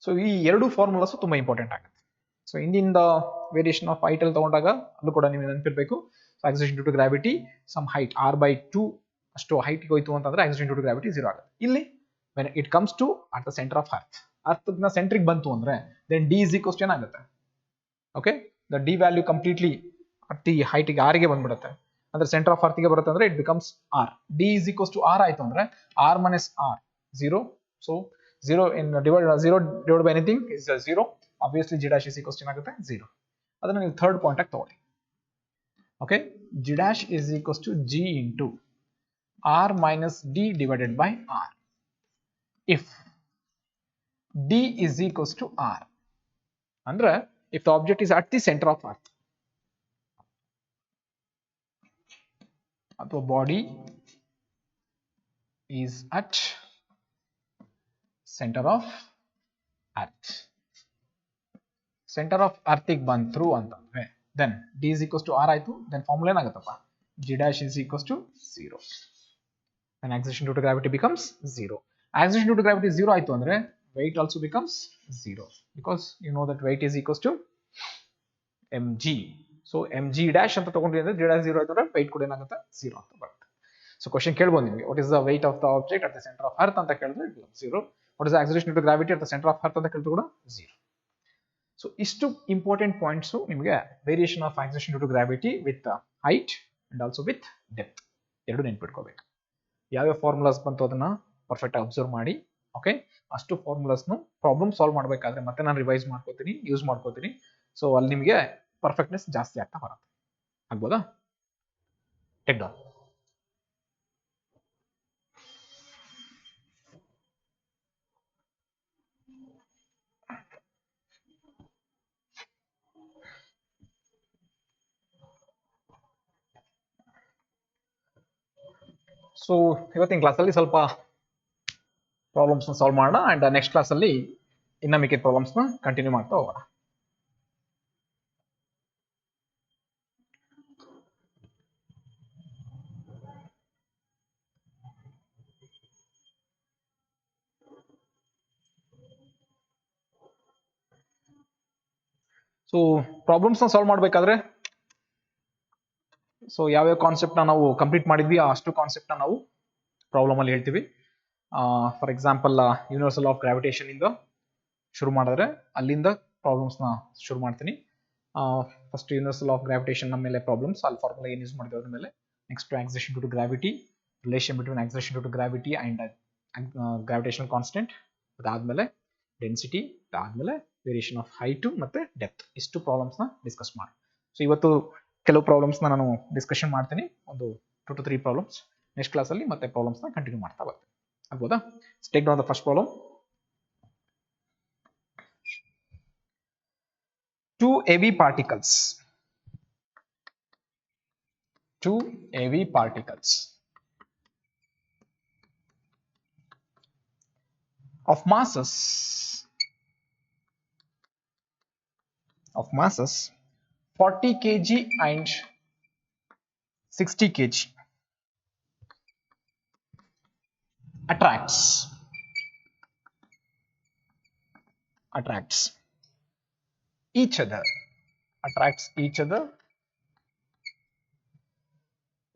So ಈ ಎರಡು ಫಾರ್ಮುಲಾಸ್ ತುಂಬಾ ಇಂಪಾರ್ಟೆಂಟ್ ಆಗುತ್ತೆ. ಸೊ ಇಂದಿನ ವೇರಿಯೇಷನ್ ಆಫ್ ಹೈಟ್ ಅಲ್ಲಿ ತಗೊಂಡಾಗ ಅಲ್ಲೂ ಕೂಡ ನೀವು ನೆನಪಿರ್ಬೇಕು acceleration due to gravity some height r/2 ಅಷ್ಟು ಹೈಟ್ ಹೋಯ್ತು ಅಂತಂದ್ರೆ acceleration due to gravity 0 ಆಗುತ್ತೆ. ಇಲ್ಲಿ when it comes to at the center of earth ನ ಸೆಂಟ್ರಿಗೆ ಬಂತು ಅಂದ್ರೆ then d is equals to ಏನಾಗುತ್ತೆ? Okay, the d value completely at the height ಗೆ r ಗೆ ಬಂದ್ಬಿಡುತ್ತೆ. ಅಂದ್ರೆ ಸೆಂಟರ್ ಆಫ್ ಅರ್ತ್ ಗೆ ಬರುತ್ತೆ ಅಂದ್ರೆ it becomes r. d is equals to r ಆಯ್ತು ಅಂದ್ರೆ r minus r 0. so 0 divided by anything is 0. obviously g dash is equals to ಏನಾಗುತ್ತೆ? 0. ಅದನ್ನ ನೀವು ಥರ್ಡ್ ಪಾಯಿಂಟ್ ಆಗಿ ತಗೊಳ್ಳಿ. Okay, g dash is equals to g into r minus d divided by r if d is equals to r. ಅಂದ್ರೆ if the object is at the center of earth ಅಥವಾ body is at center of earth ಗೆ ಬಂದ್ರು ಅಂತಂದ್ರೆ then d is equals to r ಆಯ್ತು. then formula ಏನಾಗುತ್ತಪ್ಪ? g dash is equals to 0. and acceleration due to gravity becomes 0. acceleration due to gravity 0 ಆಯ್ತು ಅಂದ್ರೆ weight also becomes 0 because you know that weight is equals to mg. so mg dash ಅಂತ ತಗೊಂಡ್ರಿ ಅಂದ್ರೆ g dash 0 ಆಯ್ತು ಅಂದ್ರೆ weight ಕೂಡ ಏನಾಗುತ್ತೆ? 0 ಅಂತ ಬರುತ್ತೆ. so question ಕೇಳಬಹುದು ನಿಮಗೆ, what is the weight of the object at the center of earth ಅಂತ ಕೇಳಿದ್ರೆ it becomes 0. what is the acceleration due to gravity at the center of earth ಅಂತ ಕೇಳಿದ್ರು ಕೂಡ 0. ಸೊ ಇಷ್ಟು ಇಂಪಾರ್ಟೆಂಟ್ ಪಾಯಿಂಟ್ಸ್ ನಿಮಗೆ variation of acceleration due to gravity with height and also with depth ಎರಡು ನೆನ್ಪಿಟ್ಕೋಬೇಕು. ಯಾವ್ಯಾವ formulas ಬಂತು ಅದನ್ನ ಪರ್ಫೆಕ್ಟ್ ಆಗಿ ಅಬ್ಸರ್ವ್ ಮಾಡಿ. ಓಕೆ, ಅಷ್ಟು ಫಾರ್ಮುಲಾಸ್ನು ಪ್ರಾಬ್ಲಮ್ ಸಾಲ್ವ್ ಮಾಡಬೇಕಾದ್ರೆ ಮತ್ತೆ ನಾನು ರಿವೈಸ್ ಮಾಡ್ಕೋತೀನಿ, ಯೂಸ್ ಮಾಡ್ಕೋತೀನಿ. ಸೊ ಅಲ್ಲಿ ನಿಮಗೆ ಪರ್ಫೆಕ್ಟ್ನೆಸ್ ಜಾಸ್ತಿ ಆಗ್ತಾ ಬರುತ್ತೆ. ಆಗ್ಬೋದಾ? Take down. ಸೊ ಇವತ್ತಿನ ಕ್ಲಾಸಲ್ಲಿ ಸ್ವಲ್ಪ ಪ್ರಾಬ್ಲಮ್ಸ್ನ ಸಾಲ್ವ್ ಮಾಡೋಣ ಅಂಡ್ ನೆಕ್ಸ್ಟ್ ಕ್ಲಾಸಲ್ಲಿ ಇನ್ನ ಮಿಕ್ಕಿದ ಪ್ರಾಬ್ಲಮ್ಸ್ನ ಕಂಟಿನ್ಯೂ ಮಾಡ್ತಾ ಹೋಗೋಣ. ಸೊ ಪ್ರಾಬ್ಲಮ್ಸ್ನ ಸಾಲ್ವ್ ಮಾಡಬೇಕಾದ್ರೆ ಸೊ ಯಾವ್ಯಾವ ಕಾನ್ಸೆಪ್ಟ್ನ ನಾವು ಕಂಪ್ಲೀಟ್ ಮಾಡಿದ್ವಿ ಅಷ್ಟು ಕಾನ್ಸೆಪ್ಟ್ನ ನಾವು ಪ್ರಾಬ್ಲಮ್ ಅಲ್ಲಿ ಹೇಳ್ತೀವಿ. For example universal of gravitation ಇಂದ ಶುರು ಮಾಡಿದ್ರೆ ಅಲ್ಲಿಂದ ಪ್ರಾಬ್ಲಮ್ಸ್ನ ಶುರು ಮಾಡ್ತೀನಿ. ಫಸ್ಟ್ ಯೂನಿವರ್ಸಲ್ ಆಫ್ ಗ್ರಾವಿಟೇಷನ್ ಮೇಲೆ ಪ್ರಾಬ್ಲಮ್ಸ್ ಅಲ್ಲಿ ಫಾರ್ಮುಲಾ ಏನು ಯೂಸ್ ಮಾಡಿದ್ವಿ ಅದ್ರ ಮೇಲೆ. Next acceleration due to gravity, relation between acceleration due to gravity and gravitational constant. ಅದಾದ್ಮೇಲೆ ಡೆನ್ಸಿಟಿ, ಅದಾದ್ಮೇಲೆ ವೇರಿಯೇಷನ್ ಆಫ್ ಹೈಟ್ ಮತ್ತೆ ಡೆಪ್ತ್. ಇಷ್ಟು ಪ್ರಾಬ್ಲಮ್ಸ್ನ ಡಿಸ್ಕಸ್ ಮಾಡಿ. ಸೊ ಇವತ್ತು ಕೆಲವು ಪ್ರಾಬ್ಲಮ್ಸ್ನ ನಾನು ಡಿಸ್ಕಷನ್ ಮಾಡ್ತೀನಿ, ಒಂದು 2 to 3 ಪ್ರಾಬ್ಲಮ್ಸ್. ನೆಕ್ಸ್ಟ್ ಕ್ಲಾಸಲ್ಲಿ ಮತ್ತೆ ಪ್ರಾಬ್ಲಮ್ಸ್ನ ಕಂಟಿನ್ಯೂ ಮಾಡ್ತಾ ಬರ್ತೀನಿ. ಆಗ್ಬೋದಾ? Take down the first problem. Two heavy particles of masses 40 kg and 60 kg attracts each other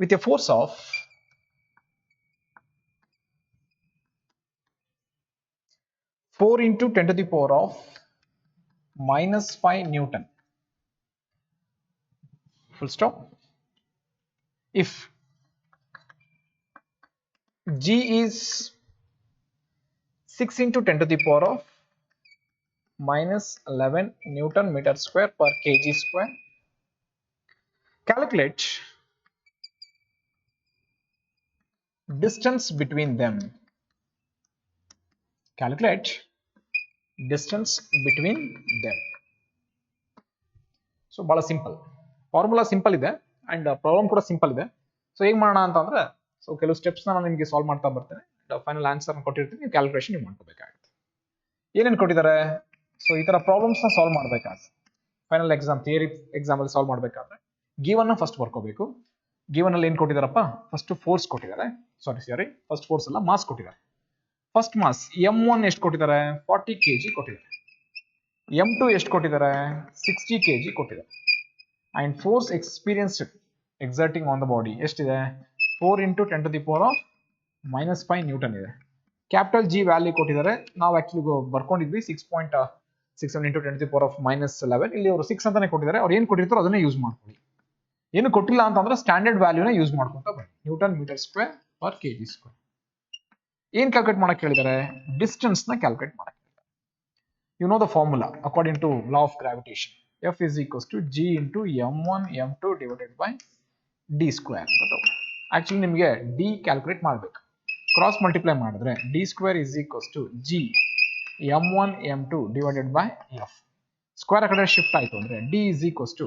with a force of 4 into 10 to the power of -5 Newton. Full stop. If G is 6 into 10 to the power of minus 11 Newton meter square per kg square. Calculate distance between them. Calculate distance between them. So ಬಹಳ simple, formula simple ಇದೆ and problem ಕೂಡ simple ಇದೆ. So ಹೇಗೆ ಮಾಡೋಣ ಅಂತಂದ್ರೆ, so ಕೆಲವು steps ನಾನು ನಿಮಗೆ ಸಾಲ್ವ್ ಮಾಡ್ತಾ ಬರ್ತೇನೆ. ಫೈನಲ್ ಆನ್ಸರ್ ಕೊಟ್ಟಿರ್ತೀನಿ, ನೀವು ಕ್ಯಾಲ್ಕುಲೇಷನ್ ನೀವು ಮಾಡ್ಕೋಬೇಕಾಗುತ್ತೆ. ಏನೇನು ಕೊಟ್ಟಿದ್ದಾರೆ, ಸೊ ಈ ತರ ಪ್ರಾಬ್ಲಮ್ಸ್ ನ ಸಾಲ್ವ್ ಮಾಡಬೇಕಾದ್ರೆ ಫೈನಲ್ ಎಕ್ಸಾಮ್ ಥಿಯರಿ ಎಕ್ಸಾಮ್ ಅಲ್ಲಿ ಸಾಲ್ವ್ ಮಾಡಬೇಕಾದ್ರೆ ಗಿವನ್ ಫಸ್ಟ್ ಬರ್ಕೋಬೇಕು. ಗಿವನ್ ಅಲ್ಲಿ ಏನ್ ಕೊಟ್ಟಿದಾರಪ್ಪ, ಫಸ್ಟ್ ಫೋರ್ಸ್ ಕೊಟ್ಟಿದ್ದಾರೆ, ಫಸ್ಟ್ ಫೋರ್ಸ್ ಅಲ್ಲ ಮಾಸ್ ಕೊಟ್ಟಿದ್ದಾರೆ. ಫಸ್ಟ್ ಮಾಸ್ m1 ಎಷ್ಟು ಕೊಟ್ಟಿದ್ದಾರೆ, 40 kg ಕೊಟ್ಟಿದ್ದಾರೆ. m2 ಎಷ್ಟು ಕೊಟ್ಟಿದ್ದಾರೆ, 60 kg ಕೊಟ್ಟಿದ್ದಾರೆ. And force experienced exerting on the body ಎಷ್ಟಿದೆ, 4 into 10 to the power of minus 5 Newton ಇದೆ. ಕ್ಯಾಪಿಟಲ್ ಜಿ ವ್ಯಾಲ್ಯೂ ಕೊಟ್ಟಿದ್ದಾರೆ, ನಾವು actually ಬರ್ಕೊಂಡಿದ್ವಿ 6.67 into 10 to the power of minus 11. ಇಲ್ಲಿ ಅವರು 6 ಅಂತಾನೆ ಕೊಟ್ಟಿದ್ದಾರೆ, ಅವ್ರು ಏನು ಕೊಟ್ಟಿರ್ತಾರೋ ಅದನ್ನೇ ಯೂಸ್ ಮಾಡ್ಕೊಳ್ಳಿ. ಏನು ಕೊಟ್ಟಿಲ್ಲ ಅಂತಂದ್ರೆ ಸ್ಟ್ಯಾಂಡರ್ಡ್ ವ್ಯಾಲ್ಯೂನ ಯೂಸ್ ಮಾಡ್ಕೊಂತ ಬನ್ನಿ. Newton metre square per kg square. ಏನ್ ಕ್ಯಾಲ್ಕುಲೇಟ್ ಮಾಡಕ್ ಹೇಳಿದ್ದಾರೆ, ಡಿಸ್ಟೆನ್ಸ್ ನ ಕ್ಯಾಲ್ಕುಲೇಟ್ ಮಾಡಕ್ ಹೇಳಿದ್ದಾರೆ. You know the formula according to law of gravitation. F is equals to g into m1 m2 divided by d square. Actually ನಿಮಗೆ d calculate ಮಾಡಬೇಕು. Cross multiply ಮಾಡಿದ್ರೆ d square is equals to g m1 m2 divided by f. Square ಆ ಕಡೆ shift ಆಯ್ತು ಅಂದ್ರೆ d is equals to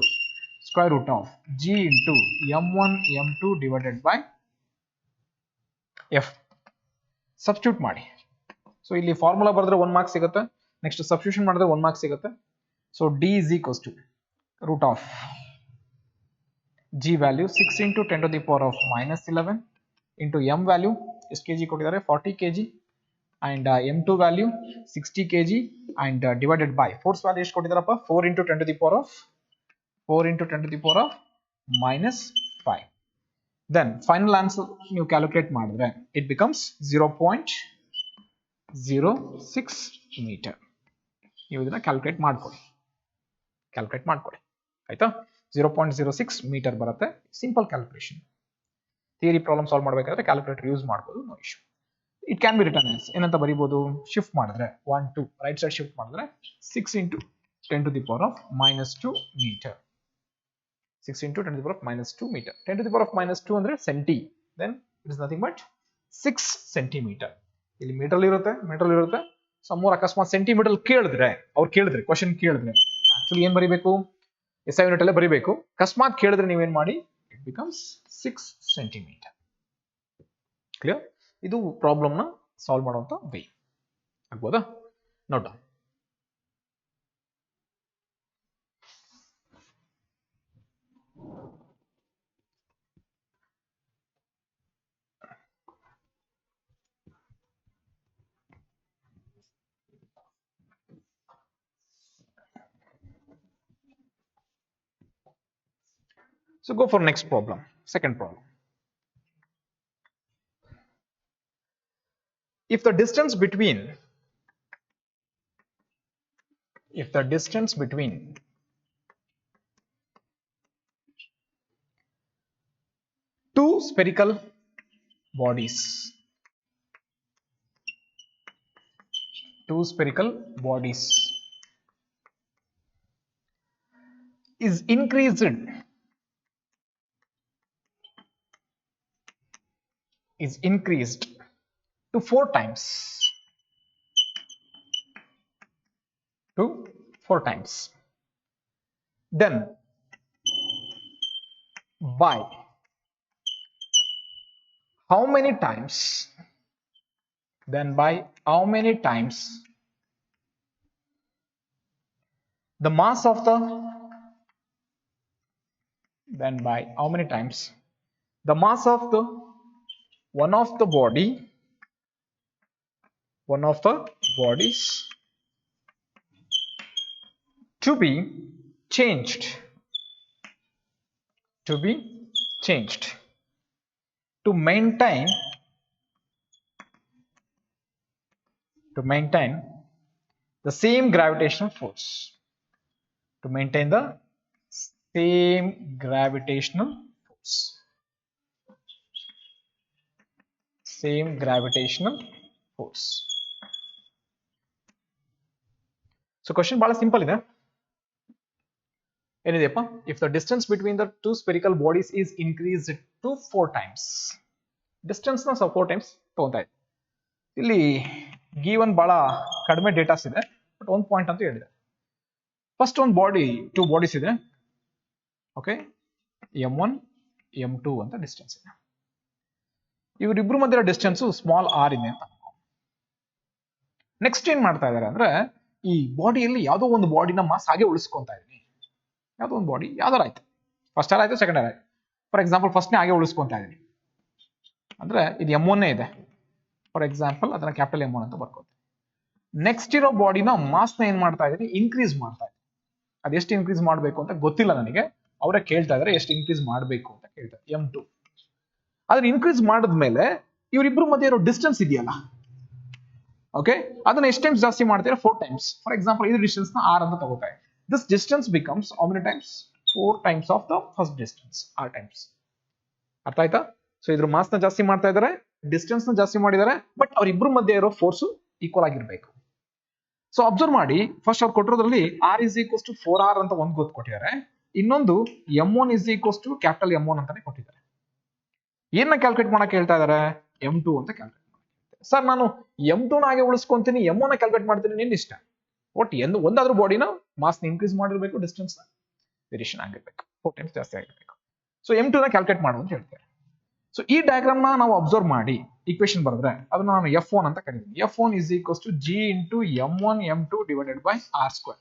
square root of g into m1 m2 divided by f. Substitute ಮಾಡಿ. So ಇಲ್ಲಿ formula ಬರೆದ್ರೆ 1 marks ಸಿಗುತ್ತೆ. Next substitution ಮಾಡಿದ್ರೆ 1 marks ಸಿಗುತ್ತೆ. So d is equals to root of g value 6 into 10 to the power of minus 11 into m value ಎಷ್ಟು kg ಕೊಟ್ಟಿದ್ದಾರೆ, 40 kg and m2 value 60 kg and divided by force value ಎಷ್ಟು ಕೊಟ್ಟಿದ್ದಾರಪ್ಪ, 4 into 10 to the power of minus 5. Then final answer ನೀವು calculate ಮಾಡಿದ್ರೆ it becomes 0.06 meter. ನೀವು ಇದನ್ನ calculate ಮಾಡ್ಕೊಳ್ಳಿ ಆಯ್ತಾ. 0.06 metre ಬರುತ್ತೆ. Simple calculation. Theory problem solve ಮಾಡಬೇಕಾದ್ರೆ ಕ್ಯಾಲ್ಕುಲೇಟರ್ ಯೂಸ್ ಮಾಡ್ಬೋದು, no issue. It can be return as ಏನಂತ ಬರೀಬಹುದು, ಶಿಫ್ಟ್ ಮಾಡಿದ್ರೆ 1 2 ರೈಟ್ ಸೈಡ್ ಶಿಫ್ಟ್ ಮಾಡಿದ್ರೆ 6 into 10 to the power of minus 2 meter. 6 into 10 to the power of minus 2 meter. 10 to the power of minus 2 ಅಂದ್ರೆ centi, then it is nothing but 6 centimetre. ಇಲ್ಲಿ metre ಇರುತ್ತೆ. ಸಮ್ಮೋರ್ ಅಕಸ್ಮಾತ್ centimetre ಕೇಳಿದ್ರೆ question ಕೇಳಿದ್ರೆ actually ಏನ್ ಬರೀಬೇಕು, SI unit ಅಲ್ಲೇ ಬರೀಬೇಕು. ಅಕಸ್ಮಾತ್ ಕೇಳಿದ್ರೆ ನೀವೇನ್ ಮಾಡಿ, ಇಟ್ ಬಿಕಮ್ಸ್ 6 ಸೆಂಟಿಮೀಟರ್. ಕ್ಲಿಯರ್? ಇದು ಪ್ರಾಬ್ಲಮ್ ನ ಸಾಲ್ವ್ ಮಾಡುವಂತ ವೇ ಆಗ್ಬೋದಾ, ನೋಡ. So go for next problem, second problem. If the distance between two spherical bodies is increased to 4 times, then by how many times the mass of the one of the bodies to be changed to maintain the same gravitational force. same gravitational force. So question bala simple ಇದೆ. ಏನಿದೆಯಪ್ಪ, if the distance between the two spherical bodies is increased to 4 times, distance ನ 4 times ತಗೊಂತಾ ಇದೆ. ಇಲ್ಲಿ given ಬಹಳ ಕಡಿಮೆ datas ಇದೆ, but ಒಂದು point ಅಂತ ಹೇಳಿದೆ. ಫಸ್ಟ್ ಒಂದು ಬಾಡಿ, 2 ಬಾಡೀಸ್ ಇದೆ. ಓಕೆ, m1 m2 ಅಂತ ಡಿಸ್ಟೆನ್ಸ್ ಇದೆ. ಇವರಿಬ್ರು ಮಧ್ಯೆ ಡಿಸ್ಟೆನ್ಸ್ ಸ್ಮಾಲ್ ಆರ್ ಇದೆ ಅಂತ. ನೆಕ್ಸ್ಟ್ ಏನ್ ಮಾಡ್ತಾ ಇದಾರೆ ಅಂದ್ರೆ, ಈ ಬಾಡಿಯಲ್ಲಿ ಯಾವುದೋ ಒಂದು ಬಾಡಿನ ಮಾಸ್ ಹಾಗೆ ಉಳಿಸ್ಕೊಂತಾ ಇದೀನಿ. ಯಾವುದೋ ಒಂದು ಬಾಡಿ ಯಾವ್ದಾರು ಆಯ್ತು, ಫಸ್ಟ್ ಆರ್ ಆಯ್ತು, ಸೆಕೆಂಡ್ ಆರ್ ಆಯ್ತು. ಫಾರ್ ಎಕ್ಸಾಂಪಲ್ ಫಸ್ಟ್ನೇ ಹಾಗೆ ಉಳಿಸ್ಕೊಂತಾ ಇದೀನಿ ಅಂದ್ರೆ ಇದು m1 ಇದೆ. ಫಾರ್ ಎಕ್ಸಾಂಪಲ್ ಅದನ್ನ ಕ್ಯಾಪಿಟಲ್ M1 ಅಂತ ಬರ್ಕೋತೀನಿ. ನೆಕ್ಸ್ಟ್ ಇರೋ ಬಾಡಿನ ಮಾಸ್ ನ ಏನ್ ಮಾಡ್ತಾ ಇದೀನಿ, ಇನ್ಕ್ರೀಸ್ ಮಾಡ್ತಾ ಇದ್ದೀನಿ. ಅದೆಷ್ಟು ಇನ್ಕ್ರೀಸ್ ಮಾಡಬೇಕು ಅಂತ ಗೊತ್ತಿಲ್ಲ ನನಗೆ, ಅವರೇ ಕೇಳ್ತಾ ಇದಾರೆ ಎಷ್ಟು ಇನ್ಕ್ರೀಸ್ ಮಾಡಬೇಕು ಅಂತ ಕೇಳ್ತಾರೆ. m2 ಅದನ್ನ ಇನ್ಕ್ರೀಸ್ ಮಾಡಿದ್ಮೇಲೆ ಇವರಿಬ್ರು ಮಧ್ಯೆ ಇರೋ ಡಿಸ್ಟೆನ್ಸ್ ಇದೆಯಲ್ಲ, ಓಕೆ, ಅದನ್ನ ಎಷ್ಟು ಟೈಮ್ಸ್ ಜಾಸ್ತಿ ಮಾಡ್ತೀರಾ, 4 ಟೈಮ್ಸ್. ಫಾರ್ ಎಕ್ಸಾಂಪಲ್ ಇದು ಡಿಸ್ಟೆನ್ಸ್ ನ r ಅಂತ ತಗೋತಾ ಇದೆ. This distance becomes how many times, 4 times of the first distance, r times. ಅರ್ಥ ಆಯ್ತಾ? ಸೊ ಇದ್ರ ಮಾಸ್ ನ ಜಾಸ್ತಿ ಮಾಡ್ತಾ ಇದಾರೆ, ಡಿಸ್ಟೆನ್ಸ್ ನ ಜಾಸ್ತಿ ಮಾಡಿದ್ದಾರೆ, ಬಟ್ ಅವ್ರಿಬ್ರು ಮಧ್ಯೆ ಇರೋ ಫೋರ್ಸ್ ಈಕ್ವಲ್ ಆಗಿರ್ಬೇಕು. ಸೊ ಅಬ್ಸರ್ವ್ ಮಾಡಿ, ಫಸ್ಟ್ ಅವ್ರು ಕೊಟ್ಟಿರೋದ್ರಲ್ಲಿ r is equals to 4r ಅಂತ ಒಂದು ಗೊತ್ತು ಕೊಟ್ಟಿದ್ದಾರೆ, ಇನ್ನೊಂದು m1 is equals to capital M1 ಅಂತಾನೆ ಕೊಟ್ಟಿದ್ದಾರೆ. ಏನ ಕ್ಯಾಲ್ಕುಲೇಟ್ ಮಾಡಕ್ ಹೇಳ್ತಾ ಇದಾರೆ, m2 ಅಂತ ಕ್ಯಾಲ್ಕುಲೇಟ್ ಮಾಡಿ. ಸರ್ ನಾನು m2 ನ ಹಾಗೆ ಉಳಿಸ್ಕೊಂತೀನಿ, m1 ನ ಕ್ಯಾಲ್ಕುಲೇಟ್ ಮಾಡ್ತೀನಿ, ನಿನ್ನ ಇಷ್ಟ. ಒಟ್ಟು ಒಂದಾದ್ರೂ ಬಾಡಿನ ಮಾಸ್ ನ ಇನ್ಕ್ರೀಸ್ ಮಾಡಿರ್ಬೇಕು, ಡಿಸ್ಟೆನ್ಸ್ ನ ವೇರಿಯೇಷನ್ ಆಗಿರ್ಬೇಕು, 4 ಟೈಮ್ಸ್ ಜಾಸ್ತಿ ಆಗಿರ್ಬೇಕು. ಸೊ m2 ನ ಕ್ಯಾಲ್ಕುಲೇಟ್ ಮಾಡು ಅಂತ ಹೇಳ್ತಾರೆ. ಸೊ ಈ ಡಯಾಗ್ರಾಮ್ ನ ನಾವು ಅಬ್ಸರ್ವ್ ಮಾಡಿ ಈಕ್ವೇಶನ್ ಬರೆದ್ರೆ ಅದನ್ನ ನಾನು f1 ಅಂತ ಕರೀತೀನಿ. f1 is equals to g into m1 m2 divided by r square.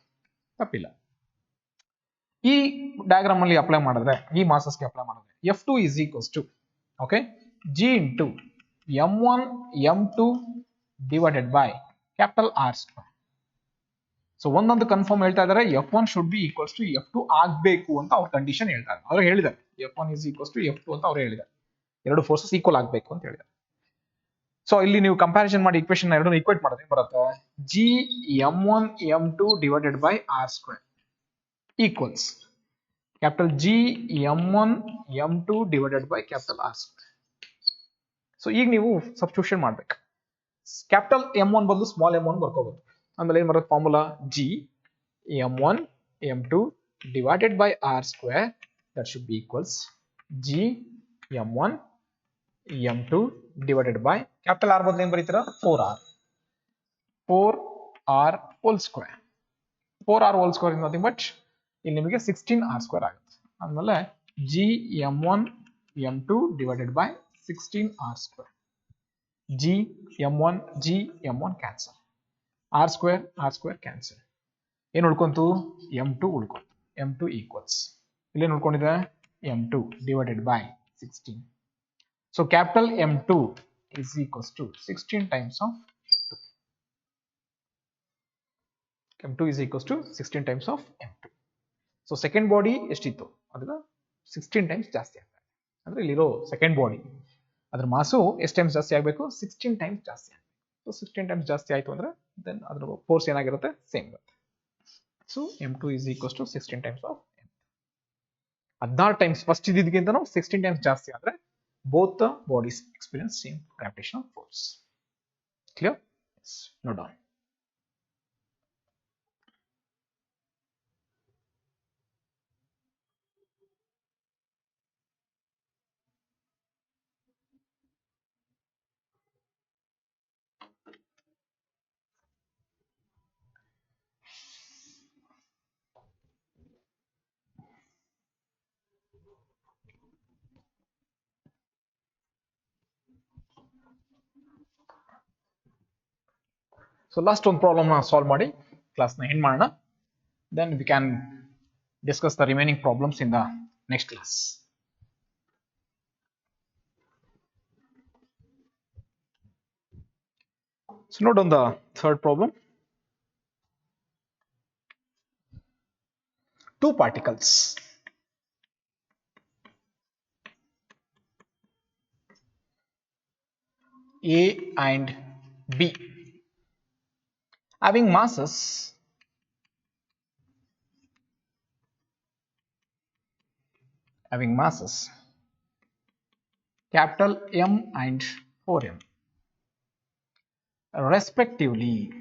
ತಪ್ಪಿಲ್ಲ. ಈ ಡಯಾಗ್ರಾಮ್ ಅಲ್ಲಿ ಅಪ್ಲೈ ಮಾಡಿದ್ರೆ, ಈ ಮಾಸಸ್ ಗೆ ಅಪ್ಲೈ ಮಾಡಿದ್ರೆ f2 is equals to, okay, g into m1 m2 divided by capital R square. So ಒಂದೊಂದು confirm ಹೇಳ್ತಾ ಇದಾರೆ, f1 should be equals to f2 ಆಗ್ಬೇಕು ಅಂತ ಅವ್ರ ಕಂಡೀಷನ್ ಹೇಳ್ತಾರೆ. ಅವ್ರು ಹೇಳಿದ್ದಾರೆ f1 is equals to f2 ಅಂತ ಅವ್ರು ಹೇಳಿದ್ದಾರೆ. ಎರಡು ಫೋರ್ಸಸ್ ಈಕ್ವಲ್ ಆಗಬೇಕು ಅಂತ ಹೇಳಿದ್ದಾರೆ. ಸೊ ಇಲ್ಲಿ ನೀವು ಕಂಪ್ಯಾರಿಸನ್ ಮಾಡಿ ಈಕ್ವೇಶನ್ ಎರಡನ್ನು ಈಕ್ವೇಟ್ ಮಾಡಿದ್ರೆ ಬರುತ್ತೆ, g m1 m2 divided by r square equals capital G m1 m2 divided by capital R square. So ಈಗ ನೀವು ಸಬ್ಸ್ಟಿಟ್ಯೂಷನ್ ಮಾಡ್ಬೇಕು. ಕ್ಯಾಪಿಟಲ್ m1 ಬದಲು ಸ್ಮಾಲ್ m1 ಬರ್ಕೋಬಹುದು. ಆಮೇಲೆ ಏನ್ ಬರುತ್ತೆ formula, g m1 m2 divided by r square, that should be equals g m1 m2 divided by capital R ಬದಲು ಏನ್ ಬರೀತೀರಾ, 4r whole square. 4r whole square is nothing but ಇಲ್ಲಿ ನಿಮಗೆ 16r square ಆಗುತ್ತೆ. ಆಮೇಲೆ g m1 m2 divided by 16r square. g m1 cancel, r square cancel. ಏನು ಉಳ್ಕೊಂತು, m2 ಉಳ್ಕೊಂತು. m2 equals ಇಲ್ಲಿ ಏನು ಉಳ್ಕೊಂಡಿದೆ, m2 divided by 16. So capital M2 is equals to 16 times of 2. M2 is equals to 16 times of M2. So second body ಎಷ್ಟಿತ್ತು, ಅದನ್ನ 16 times ಜಾಸ್ತಿ ಆಗ್ತದೆ. ಅಂದ್ರೆ ಇಲ್ಲಿರೋ second body ಅದ್ರ ಮಾಸು ಎಷ್ಟು ಟೈಮ್ಸ್ ಜಾಸ್ತಿ ಆಗಬೇಕು, 16 ಟೈಮ್ಸ್ ಜಾಸ್ತಿ ಆಗಬೇಕು. ಸೊ 16 ಟೈಮ್ಸ್ ಜಾಸ್ತಿ ಆಯ್ತು ಅಂದ್ರೆ ದೆನ್ ಅದ್ರ ಫೋರ್ಸ್ ಏನಾಗಿರುತ್ತೆ, ಸೇಮ್ ಇರುತ್ತೆ. So M2 is equals to 16 times of M2. 16 times first ಇದ್ದಿದ್ದಕ್ಕಿಂತ 16 ಟೈಮ್ಸ್ ಜಾಸ್ತಿ ಆದ್ರೆ both the bodies experience same gravitational force. Clear? Yes. Note down. So last one problem na solve ಮಾಡಿ class na end ಮಾಡೋಣ. Then we can discuss the remaining problems in the next class. So note on the third problem. Two particles A and B having masses capital M and 4m. respectively.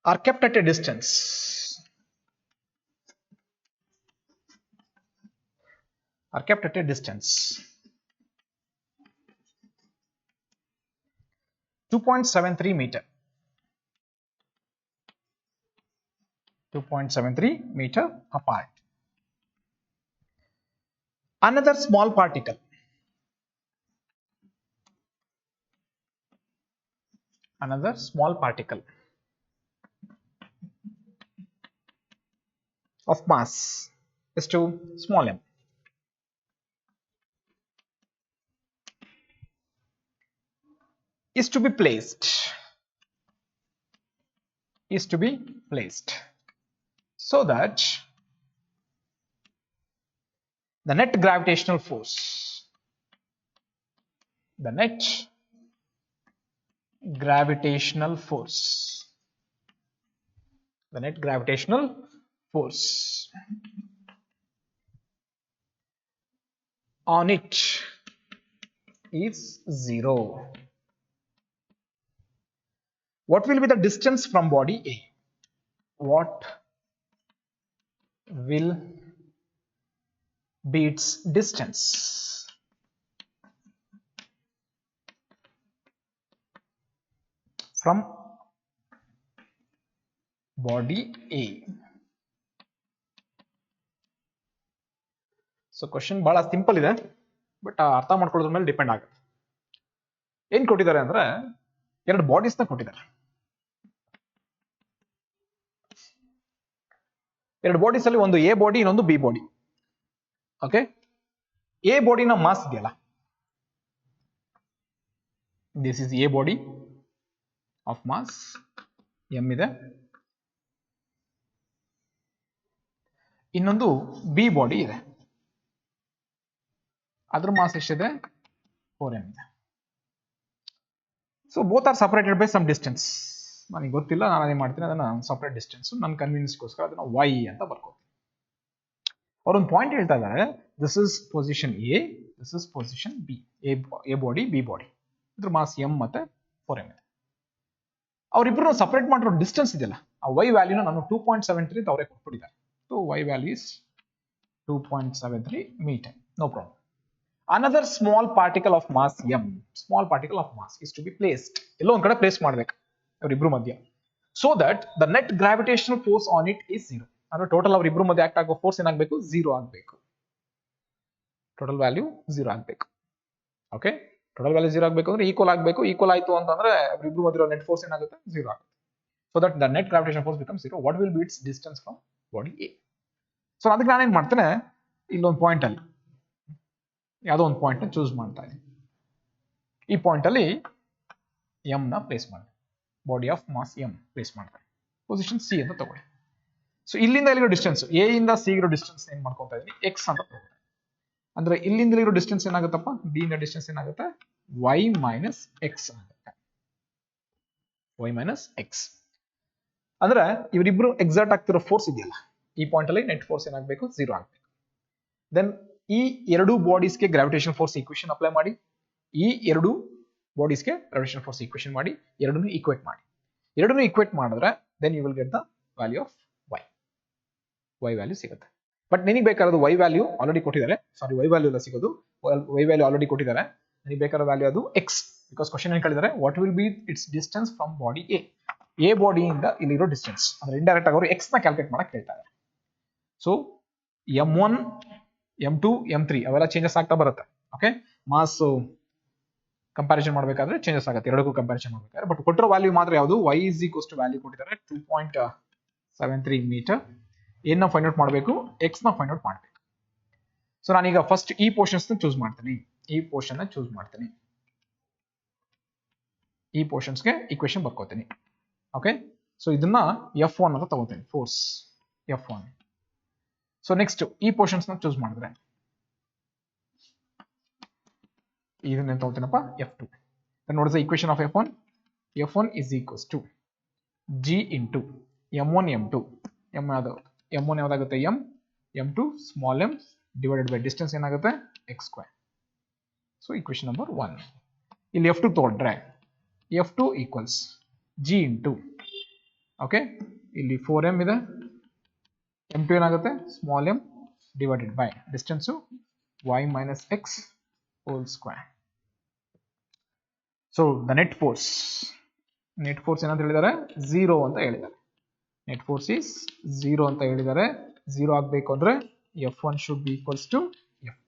Are kept at a distance. Are kept at a distance. 2.73 meter. 2.73 meter apart. Another small particle. Another small particle of mass is to small m. Is to be placed. Is to be placed. So that the net gravitational force. The net gravitational force. The net gravitational force on it is 0. What will be the distance from body A? What will be its distance from body A? So question ಬಹಳ simple ಇದೆ, but ಅರ್ಥ ಮಾಡ್ಕೊಳ್ಳೋದ್ರ ಮೇಲೆ depend ಆಗುತ್ತೆ. ಏನ್ ಕೊಟ್ಟಿದ್ದಾರೆ ಅಂದ್ರೆ ಎರಡು bodies ನ ಕೊಟ್ಟಿದ್ದಾರೆ. ಎರಡು ಬಾಡೀಸ್ ಅಲ್ಲಿ ಒಂದು ಎ ಬಾಡಿ ಇನ್ನೊಂದು ಬಿ ಬಾಡಿ. ಓಕೆ, ಎ ಬಾಡಿನ ಮಾಸ್ ಇದೆಯಲ್ಲ, this is A body of mass m ಇದೆ. ಇನ್ನೊಂದು ಬಿ ಬಾಡಿ ಇದೆ, ಅದ್ರ ಮಾಸ್ ಎಷ್ಟಿದೆ? 4m ಇದೆ. So both are separated by some distance. ನನಗೆ ಗೊತ್ತಿಲ್ಲ, ನಾನು ಅದೇ ಮಾಡ್ತೀನಿ, ಅದನ್ನ ಸಪರೇಟ್ ಡಿಸ್ಟೆನ್ಸ್ ನನ್ನ ಕನ್ವೀನಿಯನ್ಸ್ಗೋಸ್ಕರ ಅದನ್ನ y ಅಂತ ಬರ್ಕೋತೀನಿ. ಅವರೊಂದು ಪಾಯಿಂಟ್ ಹೇಳ್ತಾ ಇದ್ದಾರೆ, this is position A, this is position B. A body B body, ಇದ್ರ ಮಾಸ್ m ಮತ್ತೆ 4m ಇದೆ. ಅವರಿಬ್ರು ಸಪರೇಟ್ ಮಾಡಿರೋ ಡಿಸ್ಟೆನ್ಸ್ ಇದೆಯಲ್ಲ, ಆ y ವ್ಯಾಲ್ಯೂನ ನಾನು 2.73 ಅವರೇ ಕೊಟ್ಬಿಟ್ಟಿದ್ದಾರೆ. So y value is 2.73 metre, no problem. Another small particle of mass m, small particle of mass is to be placed. ಎಲ್ಲೋ ಒಂದ್ ಕಡೆ ಪ್ಲೇಸ್ ಮಾಡ್ಬೇಕು ಅವರಿಬ್ರು ಮಧ್ಯ. So that the net gravitational force on it is 0. ಅಂದ್ರೆ total ಅವರಿಬ್ರು ಮಧ್ಯ act ಆಗೋ force ಏನಾಗಬೇಕು? 0 ಆಗಬೇಕು. ಟೋಟಲ್ ವ್ಯಾಲ್ಯೂ 0 ಆಗಬೇಕು. ಓಕೆ, ಟೋಟಲ್ ವ್ಯಾಲ್ಯೂ 0 ಆಗಬೇಕು ಅಂದ್ರೆ ಈಕ್ವಲ್ ಆಗಬೇಕು. ಈಕ್ವಲ್ ಆಯ್ತು ಅಂತಂದ್ರೆ ಅವರಿಬ್ರು ಮಧ್ಯ ನೆಟ್ ಫೋರ್ಸ್ ಏನಾಗುತ್ತೆ? 0 ಆಗುತ್ತೆ. So that the net gravitational force becomes 0. What will be its distance from body A? So ಅದಕ್ಕೆ ನಾನೇನ್ ಮಾಡ್ತೇನೆ, ಇಲ್ಲೊಂದು ಪಾಯಿಂಟ್ ಅಲ್ಲಿ ಯಾವುದೋ ಒಂದು ಪಾಯಿಂಟ್ ನ ಚೂಸ್ ಮಾಡ್ತಾ ಇದ್ದೀನಿ. ಈ ಪಾಯಿಂಟ್ ಅಲ್ಲಿ ಎಂ ನ ಪ್ಲೇಸ್ ಮಾಡಿ, body of mass m place ಮಾಡ್ತಾರೆ. ಪೊಸಿಷನ್ ಸಿ ಅಂತ ತಗೊಳ್ಳಿ. ಸೊ ಇಲ್ಲಿಂದ ಇಲ್ಲಿರೋ ಡಿಸ್ಟೆನ್ಸ್, ಎ ಇಂದ ಸಿ ಇರೋ ಡಿಸ್ಟೆನ್ಸ್ ಏನ್ ಮಾಡ್ಕೊತಾ ಇದೀನಿ? ಎಕ್ಸ್ ಅಂತ ತಗೊಳ್ಳಿ. ಅಂದ್ರೆ ಇಲ್ಲಿಂದ ಇರೋ ಡಿಸ್ಟೆನ್ಸ್ ಏನಾಗುತ್ತಪ್ಪ? ಬಿ ಇಂದ ಡಿಸ್ಟೆನ್ಸ್ ಏನಾಗುತ್ತೆ? y ಮೈನಸ್ ಎಕ್ಸ್ ಆಗುತ್ತೆ. y ಮೈನಸ್ ಎಕ್ಸ್ ಅಂದ್ರೆ ಇವರಿಬ್ರು ಎಕ್ಸರ್ಟ್ ಆಗ್ತಿರೋ ಫೋರ್ಸ್ ಇದೆಯಲ್ಲ, ಈ ಪಾಯಿಂಟ್ ಅಲ್ಲಿ ನೆಟ್ ಫೋರ್ಸ್ ಏನಾಗಬೇಕು? 0 ಆಗಬೇಕು. ದೆನ್ ಈ ಎರಡು ಬಾಡೀಸ್ಗೆ ಗ್ರಾವಿಟೇಷನ್ ಫೋರ್ಸ್ ಈಕ್ವೇಶನ್ ಅಪ್ಲೈ ಮಾಡಿ, ಈ ಎರಡು ಬಾಡೀಸ್ಗೆ ಗ್ರಾವಿಟೇಷನ್ ಫೋರ್ಸ್ ಈಕ್ವೇಶನ್ ಮಾಡಿ, ಎರಡನ್ನೂ ಈಕ್ವೇಟ್ ಮಾಡಿ. ಎರಡನ್ನೂ ಈಕ್ವೇಟ್ ಮಾಡಿದ್ರೆ then you will get the value of y value ಸಿಗುತ್ತೆ. ಬಟ್ ನಿನಗೆ ಬೇಕಾಗಿರೋದು y ವ್ಯಾಲ್ಯೂ ಆಲ್ರೆಡಿ ಕೊಟ್ಟಿದ್ದಾರೆ, ಸಾರಿ y ವ್ಯಾಲ್ಯೂ ಎಲ್ಲ ಸಿಗೋದು, y ವ್ಯಾಲ್ಯೂ ಆಲ್ರೆಡಿ ಕೊಟ್ಟಿದ್ದಾರೆ. ನಿನಗೆ ಬೇಕಾದ ವ್ಯಾಲ್ಯೂ ಅದು x, ಬಿಕಾಸ್ ಕ್ವಶನ್ ಏನು ಕೇಳಿದ್ದಾರೆ, what will be its distance from body A ಬಾಡಿಯಿಂದ ಇಲ್ಲಿರೋ ಡಿಸ್ಟೆನ್ಸ್, ಅಂದ್ರೆ ಇಂಡೈರೆಕ್ಟ್ ಆಗಿ ಅವರು x ನ ಕ್ಯಾಲ್ಕುಲೇಟ್ ಮಾಡಕ್ ಹೇಳ್ತಾರೆ. ಸೊ m1 m2 m3 ಅವೆಲ್ಲ ಚೇಂಜಸ್ ಆಗ್ತಾ ಬರುತ್ತೆ. ಓಕೆ, ಮಾಸ್ ಕಂಪ್ಯಾರಿಸನ್ ಮಾಡಬೇಕಾದ್ರೆ ಚೇಂಜಸ್ ಆಗುತ್ತೆ ಎರಡಕ್ಕೂ ಕಂಪ್ಯಾರಿಸನ್ ಮಾಡಬೇಕಾದ್ರೆ. ಬಟ್ ಕೊಟ್ಟಿರೋ ವ್ಯಾಲ್ಯೂ ಮಾತ್ರ ಯಾವುದು? y is equals to value ಕೊಟ್ಟಿದ್ದಾರೆ 2.73 ಮೀಟರ್. ಏನ್ನ ಫೈಂಡ್ ಔಟ್ ಮಾಡಬೇಕು? ಎಕ್ಸ್ ನ ಫೈಂಡ್ ಔಟ್ ಮಾಡಬೇಕು. ಸೊ ನಾನೀಗ ಫಸ್ಟ್ ಈ ಪೋರ್ಷನ್ಸ್ ನ ಚೂಸ್ ಮಾಡ್ತೀನಿ, ಈ ಪೋರ್ಷನ್ ನ ಚೂಸ್ ಮಾಡ್ತೀನಿ, ಈ ಪೋರ್ಷನ್ಸ್ಗೆ ಈಕ್ವೇಶನ್ ಬರ್ಕೋತೀನಿ. ಓಕೆ, ಸೊ ಇದನ್ನ F1 ಅಂತ ತಗೋತೀನಿ, ಫೋರ್ಸ್ F1. ಸೊ ನೆಕ್ಸ್ಟ್ ಈ ಪೋರ್ಷನ್ಸ್ ನ ಚೂಸ್ ಮಾಡಿದ್ರೆ ಇದನ್ನ ತಗೋತೀನಪ್ಪ F2. ನೋಡಿದ್ರೆ equation of F1, F1 is equals to G into M1 M2. M1 ಯಾವ್ದಾಗುತ್ತೆ? M, M2 small m divided by distance ಏನಾಗುತ್ತೆ x square. So equation number 1. ಇಲ್ಲಿ F2 ತಗೊಂಡ್ರೆ F2 equals G into okay ಇಲ್ಲಿ 4m ಇದೆ, M2 ಏನಾಗುತ್ತೆ small m divided by distance y minus X hole square. So the net force ಏನಂತ ಹೇಳಿದ್ದಾರೆ 0 ಅಂತ ಹೇಳಿದ್ದಾರೆ. ನೆಟ್ ಫೋರ್ಸ್ ಈಸ್ 0 ಅಂತ ಹೇಳಿದ್ದಾರೆ. 0 ಆಗಬೇಕು ಅಂದ್ರೆ F1 should be equals to F2.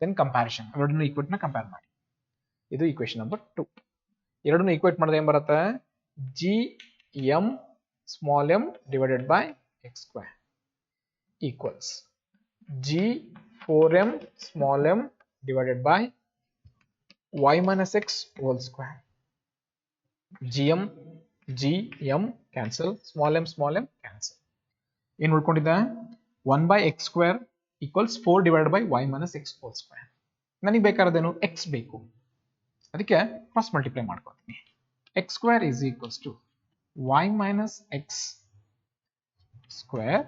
Then comparison, ಎರಡನ್ನೂ ಈಕ್ವೇಟ್ನ ಕಂಪೇರ್ ಮಾಡಿ. ಇದು ಈಕ್ವೇಶನ್ ನಂಬರ್ 2. ಎರಡನ್ನೂ ಈಕ್ವೇಟ್ ಮಾಡಿದ್ರೆ ಏನ್ ಬರುತ್ತೆ G M small m divided by X square equals G 4m small m divided by y minus x whole square. gm cancel, small m cancel. ಏನು ಉಳ್ಕೊಂಡಿದೆ 1 by x square equals 4 divided by y minus x whole square. ನನಗೆ ಬೇಕಾದದೇನು x ಬೇಕು, ಅದಕ್ಕೆ cross multiply ಮಾಡ್ಕೊತೀನಿ. x square is equals to y minus x square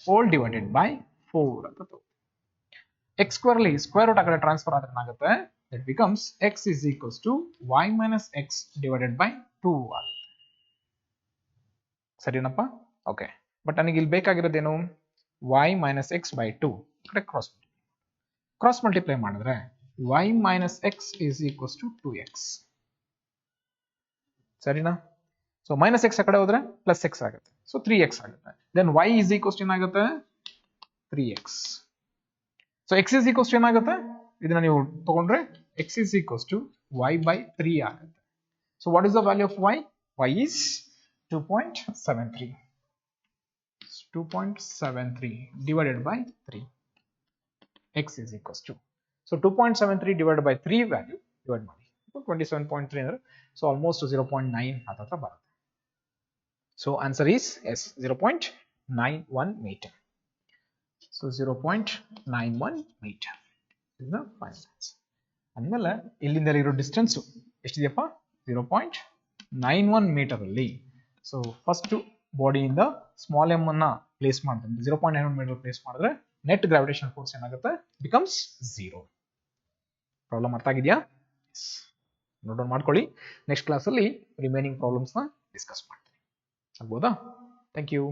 whole divided by 4 ಅಂತ ತಗೋ. x square ಅಲ್ಲಿ square root ಆ ಕಡೆ ಟ್ರಾನ್ಸ್ಫರ್ ಆದ್ರೆ ಏನಾಗುತ್ತೆ, that becomes x is equals to y minus x divided by 2. ಸರಿನಪ್ಪ? ಓಕೆ, ಬಟ್ ನನಗೆ ಇಲ್ಲಿ ಬೇಕಾಗಿರೋದೇನು y minus x by 2 ಕಡೆ ಕ್ರಾಸ್ ಮಲ್ಟಿಪ್ಲೈ ಮಾಡಿದ್ರೆ y minus x is equals to 2x. ಸರಿನಾ? ಸೊ ಮೈನಸ್ ಎಕ್ಸ್ ಆ ಕಡೆ ಹೋದ್ರೆ ಪ್ಲಸ್ ಎಕ್ಸ್ ಆಗುತ್ತೆ, ಸೊ 3x ಆಗುತ್ತೆ. Then y is equals to ಏನಾಗುತ್ತೆ 3x. So x is equals to ಏನಾಗುತ್ತೆ, ಇದನ್ನ ನೀವು ತಗೊಂಡ್ರೆ x is equals to y by 3 ಆಗುತ್ತೆ. So what is the value of y? Y is 2.73. 2.73 divided by 3. X is equals to. So 2.73 divided by 3 value divide ಮಾಡಿ 27.3 ಅಂದ್ರೆ so almost 0.9 ಹತ್ರ ಬರುತ್ತೆ. So answer is yes, 0.91 meter. So 0.91 meter is the final answer. ಅಂದಮೇಲೆ ಇಲ್ಲಿಂದ ಇರೋ distance ಎಷ್ಟಿದೆಯಪ್ಪ 0.91 metre ಅಲ್ಲಿ. So first ಬಾಡಿಯಿಂದ ಸ್ಮಾಲ್ ಎಮ್ ಅನ್ನ ಪ್ಲೇಸ್ ಮಾಡ್ತೀನಿ, 0.91 ಮೀಟರ್ ಪ್ಲೇಸ್ ಮಾಡಿದ್ರೆ ನೆಟ್ ಗ್ರಾವಿಟೇಷನ್ ಫೋರ್ಸ್ ಏನಾಗುತ್ತೆ ಬಿಕಮ್ಸ್ 0. ಪ್ರಾಬ್ಲಮ್ ಅರ್ಥ ಆಗಿದೆಯಾ? ನೋಟ್ ಡೌನ್ ಮಾಡ್ಕೊಳ್ಳಿ. ನೆಕ್ಸ್ಟ್ ಕ್ಲಾಸಲ್ಲಿ ರಿಮೈನಿಂಗ್ ಪ್ರಾಬ್ಲಮ್ಸ್ನ ಡಿಸ್ಕಸ್ ಮಾಡ್ತೀನಿ. ಆಗ್ಬೋದಾ? Thank you.